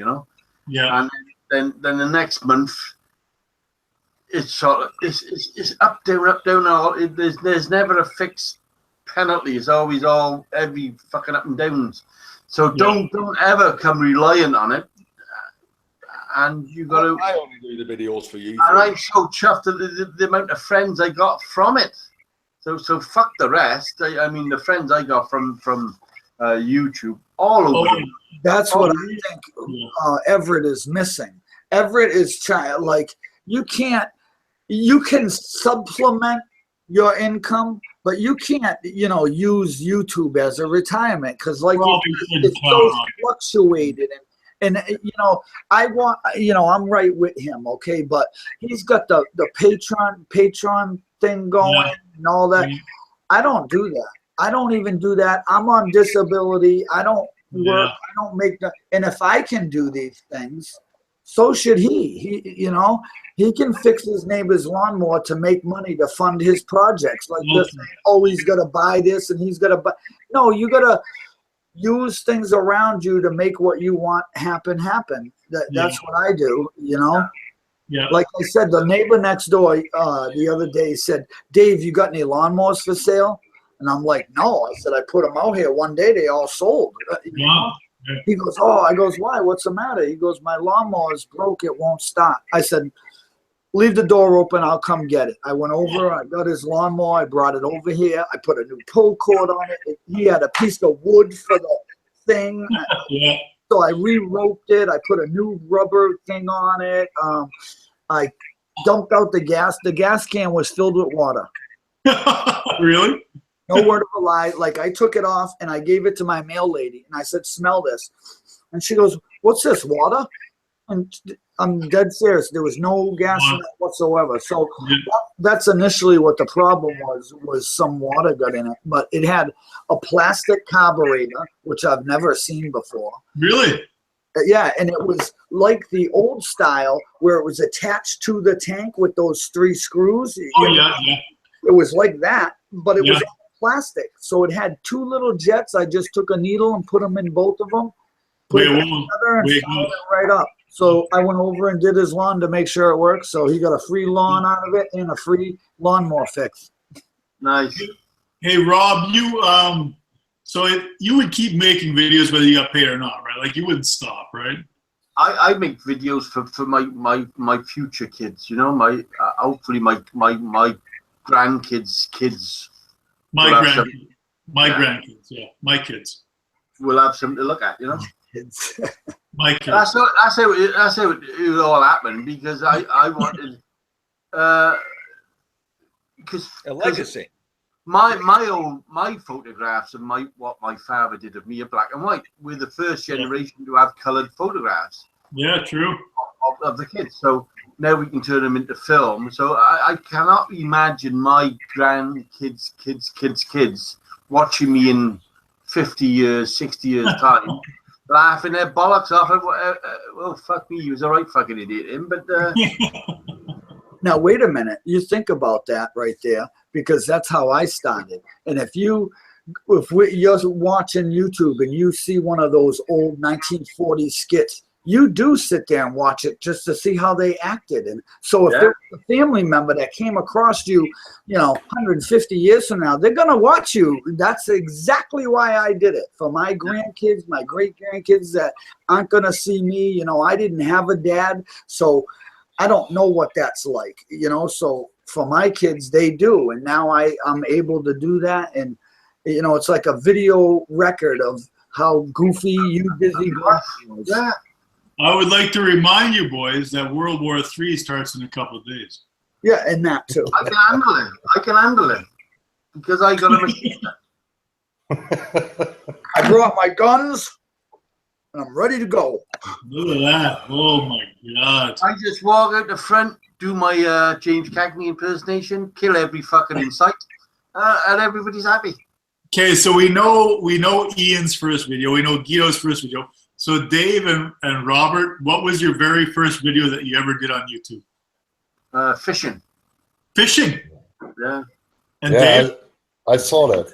Yeah. And then the next month, it's sort of it's up down. There's never a fixed penalty. It's always all every fucking up and downs. So don't ever come reliant on it. And you got to. I only do the videos for you. And I'm so chuffed at the amount of friends I got from it. So fuck the rest. I mean, the friends I got from YouTube all over. That's what I think Everett is missing. Everett is trying, like, you can supplement your income, but you can't, use YouTube as a retirement, because it's so fluctuated. And I'm right with him, okay, but he's got the Patreon thing going and all that. I don't do that. I don't even do that. I'm on disability. I don't work. I don't make that. And if I can do these things, so should he. He can fix his neighbor's lawnmower to make money to fund his projects. Like this, he's got to buy this and he's got to buy. No, you got to use things around you to make what you want happen. That's what I do, Yeah. Like I said, the neighbor next door the other day said, "Dave, you got any lawnmowers for sale?" And I'm like, "No." I said, "I put them out here one day. They all sold." He goes, oh, I goes, why? What's the matter? He goes, my lawnmower is broke. It won't start. I said, leave the door open. I'll come get it. I went over. I got his lawnmower. I brought it over here. I put a new pull cord on it. He had a piece of wood for the thing. Yeah. So I re-roped it. I put a new rubber thing on it. I dumped out the gas. The gas can was filled with water. Really? No word of a lie. Like, I took it off and I gave it to my mail lady and I said, smell this. And she goes, what's this, water? And I'm dead serious. There was no gas in it whatsoever. So that's initially what the problem was some water got in it. But it had a plastic carburetor, which I've never seen before. Really? Yeah, and it was like the old style where it was attached to the tank with those 3 screws. Oh, yeah. It was like that, but it was plastic. So it had 2 little jets. I just took a needle and put them in both of them, put it together and followed it right up. So I went over and did his lawn to make sure it worked. So he got a free lawn out of it and a free lawnmower fix. Nice. Hey, Rob, you you would keep making videos whether you got paid or not, right? Like, you wouldn't stop, right? I make videos for my future kids. You know, my hopefully my grandkids' kids. My grandkids, yeah, my kids. We'll have something to look at. You know. Kids. My kids. That's how it all happened, because I wanted because A legacy. my photographs and what my father did of me are black and white. We're the first generation to have coloured photographs. Yeah, true. Of the kids. So now we can turn them into film. So I cannot imagine my grandkids, kids watching me in 50 years, 60 years time, laughing their bollocks off. Well, fuck me, he was a right fucking idiot, him. But Now, wait a minute. You think about that right there, because that's how I started. And if you're watching YouTube and you see one of those old 1940s skits, you do sit there and watch it just to see how they acted. And so if there's a family member that came across you, 150 years from now, they're going to watch you. That's exactly why I did it. For my grandkids, my great-grandkids that aren't going to see me, I didn't have a dad, so I don't know what that's like, So for my kids, they do. And now I'm able to do that. And, it's like a video record of how goofy you busy was. yeah. I would like to remind you boys that World War III starts in a couple of days. Yeah, and that too. I can handle it because I got a machine. I brought my guns and I'm ready to go. Look at that. Oh my God. I just walk out the front, do my James Cagney impersonation, kill every fucking in sight, and everybody's happy. Okay, so we know Ian's first video. We know Guido's first video. So Dave and Robert, what was your very first video that you ever did on YouTube? Fishing. Fishing? Yeah. And Dave? I saw that.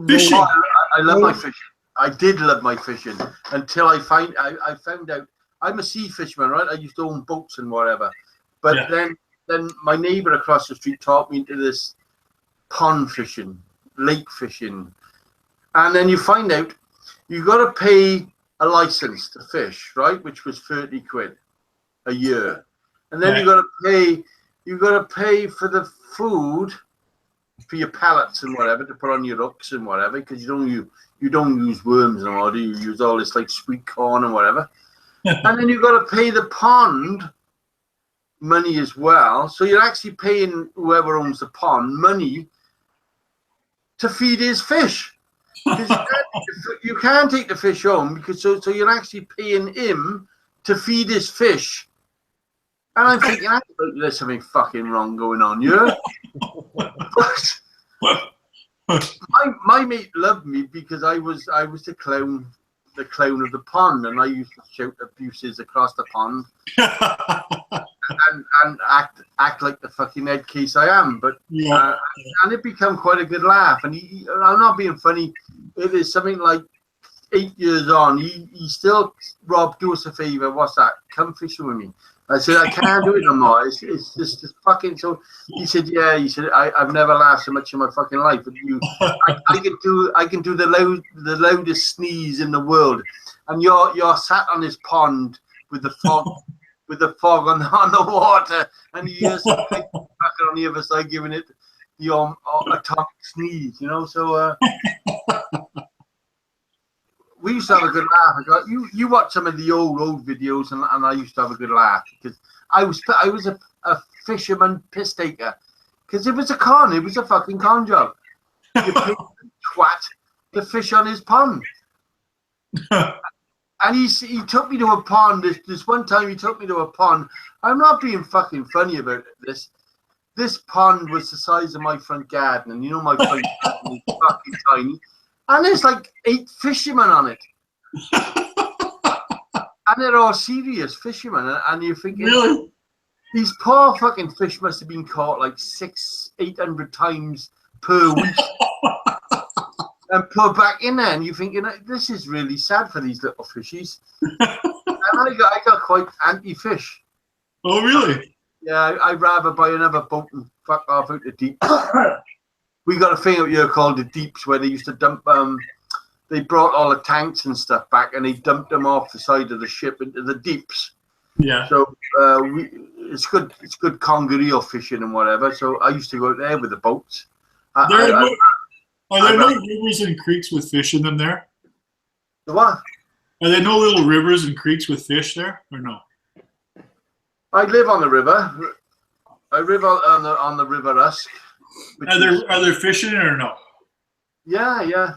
Fishing? I love my fishing. I did love my fishing until I found out I'm a sea fisherman, right? I used to own boats and whatever. But then my neighbor across the street taught me into this pond fishing, lake fishing. And then you find out you got to pay a license to fish, right? Which was 30 quid a year. And then you got to pay for the food, for your pallets and whatever, to put on your hooks and whatever, because you don't use worms and all, you use all this like sweet corn and whatever. And then you got to pay the pond money as well. So you're actually paying whoever owns the pond money to feed his fish. You can't take the fish home because so you're actually paying him to feed his fish. And I'm thinking, there's something fucking wrong going on here. my mate loved me because I was the clown of the pond, and I used to shout abuses across the pond and act like the fucking head case I am. But and it became quite a good laugh. And I'm not being funny. It is something like 8 years on. He still, Rob, do us a favor. What's that? Come fishing with me. I said, I can't do it no more. It's just fucking. So he said, yeah. He said, I've never laughed so much in my fucking life. But I can do the loudest sneeze in the world. and you're sat on this pond with the fog on the water, and you hear some big fucker on the other side giving it the atomic sneeze, you know. So we used to have a good laugh. You watch some of the old videos, and I used to have a good laugh because I was a fisherman piss taker, because it was a fucking con job. You paid the twat to fish on his pond. And he took me to a pond. This one time he took me to a pond. I'm not being fucking funny about this. This pond was the size of my front garden, and you know my front garden is fucking tiny. And there's like 8 fishermen on it. And they're all serious fishermen. And you're thinking, Really? these poor fucking fish must have been caught like 600-800 times per week. And put back in there, and you're thinking, this is really sad for these little fishies. And I got quite anti-fish. Oh, really? Yeah, I'd rather buy another boat and fuck off out the deep. We got a thing out here called the deeps, where they used to dump. They brought all the tanks and stuff back, and they dumped them off the side of the ship into the deeps. Yeah. So it's good congaree fishing and whatever. So I used to go out there with the boats. Are there no rivers and creeks with fish in them there? The what? Are there no little rivers and creeks with fish there, or no? I live on the river. I live on the River Usk. Are there fish in it or no? Yeah.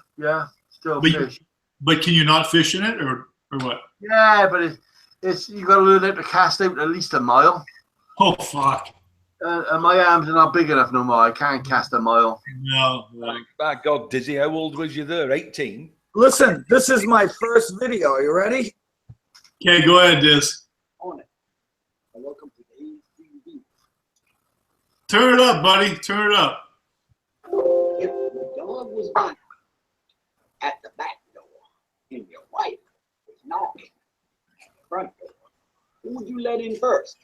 Still fish. But can you not fish in it, or what? Yeah, but it's you got to learn how to cast out at least a mile. Oh fuck! And my arms are not big enough no more. I can't cast a mile. No. My God, Dizzy, how old was you there? 18? Listen, this is my first video. You ready? Okay, go ahead, Diz. Welcome to ATV. Turn it up, buddy. Turn it up. If the dog was barking at the back door and your wife was knocking at the front door, who would you let in first?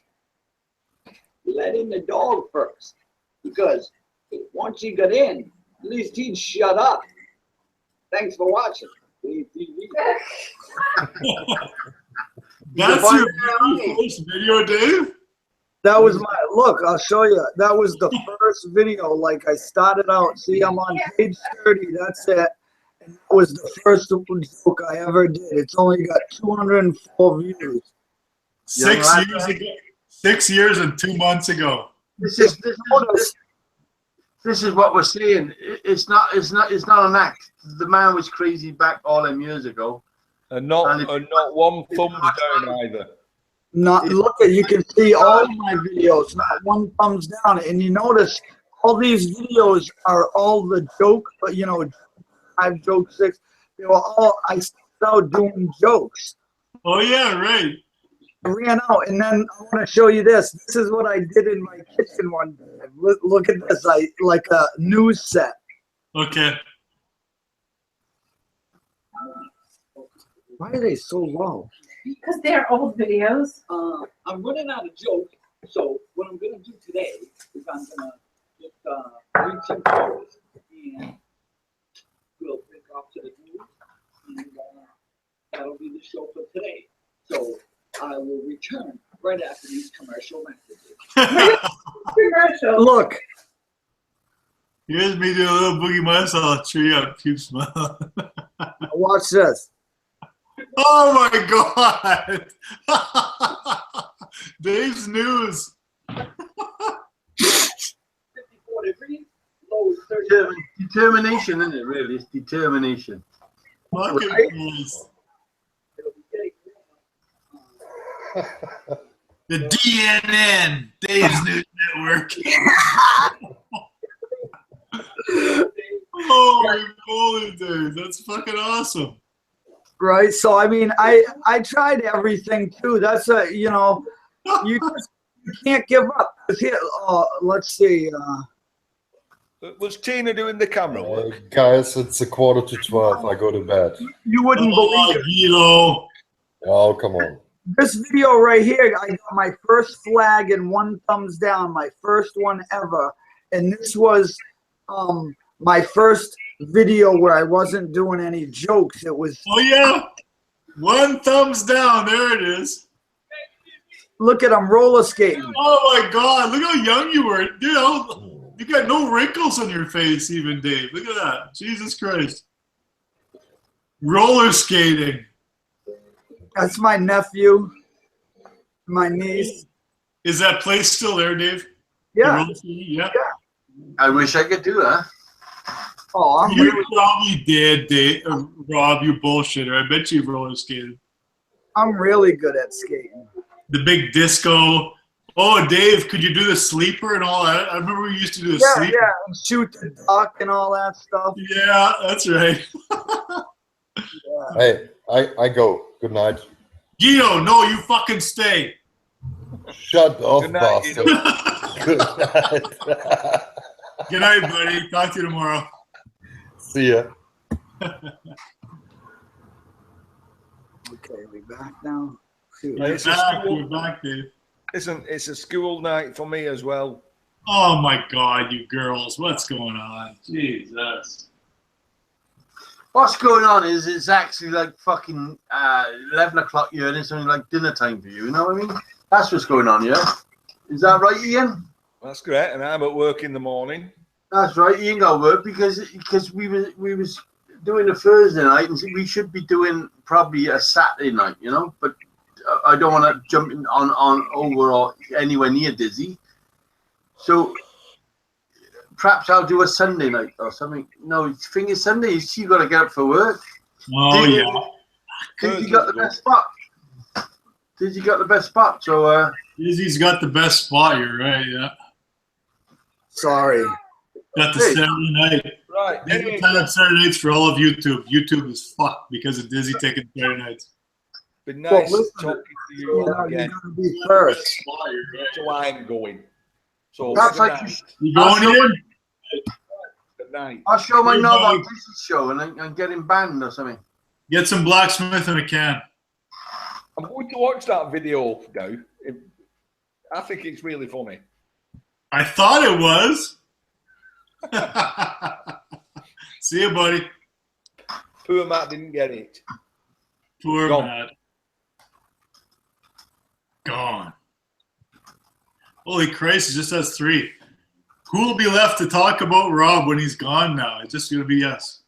Let in the dog first, because once he got in, at least he'd shut up. Thanks for watching. That's your first video, Dave? That was my look. I'll show you. That was the first video. Like I started out. See, I'm on page 30. That's it. And that was the first joke I ever did. It's only got 204 views. 6 years ago. 6 years and 2 months ago. This is what we're saying. It's not an act. The man was crazy back all them years ago. And not one thumbs down either. Not look at you can see all of my videos, not one thumbs down. And you notice all these videos are all the joke, but you know, 5 joke 6. They were all I started out doing jokes. Oh yeah, right. I ran out, and then I want to show you this. This is what I did in my kitchen one day. Look at this. I like a news set. Okay. Why are they so low? Because they're old videos. I'm running out of jokes, so what I'm gonna do today is I'm gonna just read some quotes and we'll pick off to the news, and that'll be the show for today. So I will return right after these commercial messages. Commercial. Look, Here's me doing a little boogie months. I'll cheer you up. Keep smiling. watch this. Oh my God. Dave's news. 54 degrees, low is 30. Determination, isn't it? Really, it's determination. Fucking Christ. The DNN, Dave's News Network. Holy moly, Dave. That's fucking awesome. Right. So I mean, I tried everything too. That's a you can't give up. Here, let's see. Was Tina doing the camera work? Guys, it's 11:45. I go to bed. You wouldn't believe it. Guido. Oh, come on. This video right here, I got my first flag and 1 thumbs down, my first one ever. And this was my first video where I wasn't doing any jokes. It was Oh, yeah. One thumbs down. There it is. Look at him roller skating. Oh my God! Look how young you were, dude. You got no wrinkles on your face, even Dave. Look at that. Jesus Christ. Roller skating. That's my nephew, my niece. Is that place still there, Dave? Yeah. Yeah. I wish I could do that. Oh, I'm You really, probably did, Dave. Rob, you bullshitter. I bet you roller skated. I'm really good at skating. The big disco. Oh, Dave, could you do the sleeper and all that? I remember we used to do a Yeah, sleeper. yeah, and shoot the duck and all that stuff. Yeah, that's right. Yeah. Hey, I go. Good night. Guido, no, you fucking stay. Shut off, Good night, bastard. Good night. Good night, buddy. Talk to you tomorrow. See ya. Okay, we back now. Shoot. It's a Back, school. you're back, Dave. It's a school night for me as well. Oh my God, you girls, what's going on? Jesus. What's going on is it's actually like fucking 11 o'clock here and it's only like dinner time for you. You know what I mean? That's what's going on, yeah? Is that right, Ian? That's great. And I'm at work in the morning. That's right. Ian got work because we was doing a Thursday night and we should be doing probably a Saturday night, you know? But I don't want to jump in on over or anywhere near Dizzy. So perhaps I'll do a Sunday night or something. No, thing is Sunday, you got to get up for work. Oh, Did yeah. you got the best spot? Did you got the best spot? So Izzy's got the best spot, you're right, yeah. Sorry. Got the Hey. Saturday night. Right. These Anyway, are kind of Saturday nights for all of YouTube. YouTube is fucked because of Dizzy taking Saturday nights. been Well, nice listen, talking to you You all know, again. you're gonna be first. Spot, you're right. So I'm going. So perhaps good I night. You going in? Good night. I'll show my Hey, knob on buddy. Dizzy's show and get him banned or something. Get some blacksmith in a can. I'm going to watch that video now. I think it's really funny. I thought it was. See you, buddy. Poor Matt didn't get it. Poor Gone. Matt. Gone. Holy Christ, it just has 3. Who will be left to talk about Rob when he's gone now? It's just going to be us.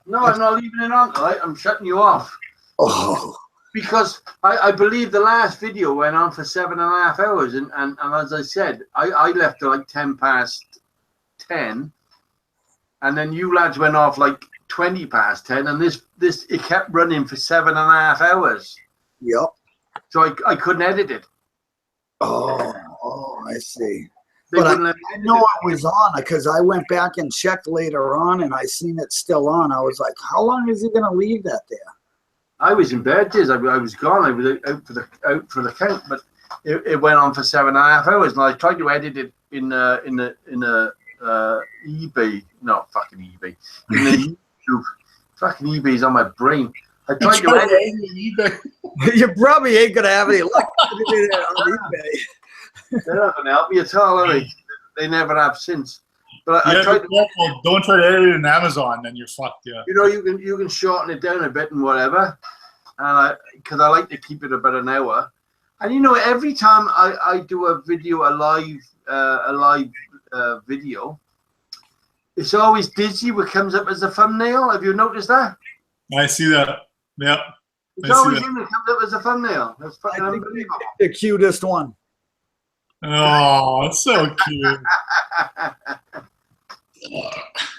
No, I'm not leaving it on. Right? I'm shutting you off. Oh, Because I believe the last video went on for 7.5 hours, and as I said, I left at like 10 past 10, and then you lads went off like 20 past 10, and this it kept running for 7.5 hours, yep. so I couldn't edit it. Oh, I see. They But wouldn't let me I edit know it. it was on because I went back and checked later on, and I seen it still on. I was like, how long is he gonna leave that there? I was in bed, Diz. I was gone. I was out for the count, but it went on for 7.5 hours, and I tried to edit it in eBay, no fucking eBay, in the YouTube. Fucking eBay's on my brain. I tried to edit it. You probably ain't gonna have any luck on eBay. They're not going to help me at all, are they? They never have since. But I Yeah, tried be to, careful. Don't try to edit it in Amazon, then you're fucked. Yeah. you know, you can shorten it down a bit and whatever, and because I like to keep it about an hour. And you know, every time I do a video, a live video, it's always Dizzy what comes up as a thumbnail. Have you noticed that? I see that. Yep. It's I see always that. him that comes up as a thumbnail. That's fucking I think unbelievable. the cutest one. Oh, it's so cute.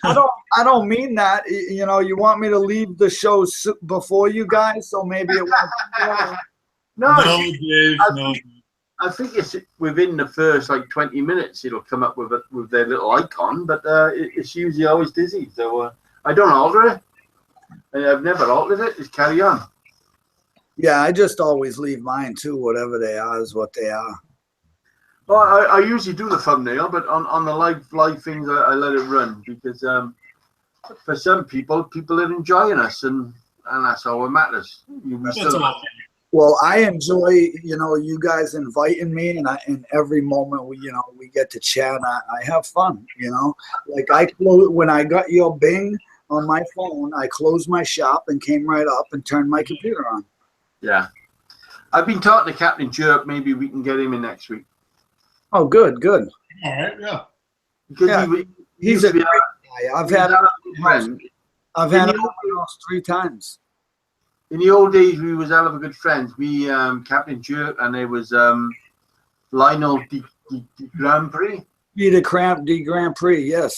I don't mean that. You know, you want me to leave the show before you guys, so maybe it won't. No, No, Dave. No. I think it's within the first like 20 minutes it'll come up with their little icon, but it's usually always Dizzy. So I don't alter it. I've never altered it. It's carry on. Yeah, I just always leave mine too. Whatever they are is what they are. Well, I usually do the thumbnail, but on the live things I let it run because for some people are enjoying us, and that's all that matters. That's all. Well, I enjoy, you guys inviting me, and in every moment we get to chat. I have fun, Like when I got your Bing, on my phone. I closed my shop and came right up and turned my computer on. Yeah. I've been talking to Captain Jerk. Maybe we can get him in next week. Oh, good, good. All right, yeah. Because Yeah, he he's used a to be great guy. I've had him at my house 3 times. In the old days, we was hell of a good friends. We, Captain Jerk, and there was Lionel de Grand Prix. Be the Grand Prix, yes.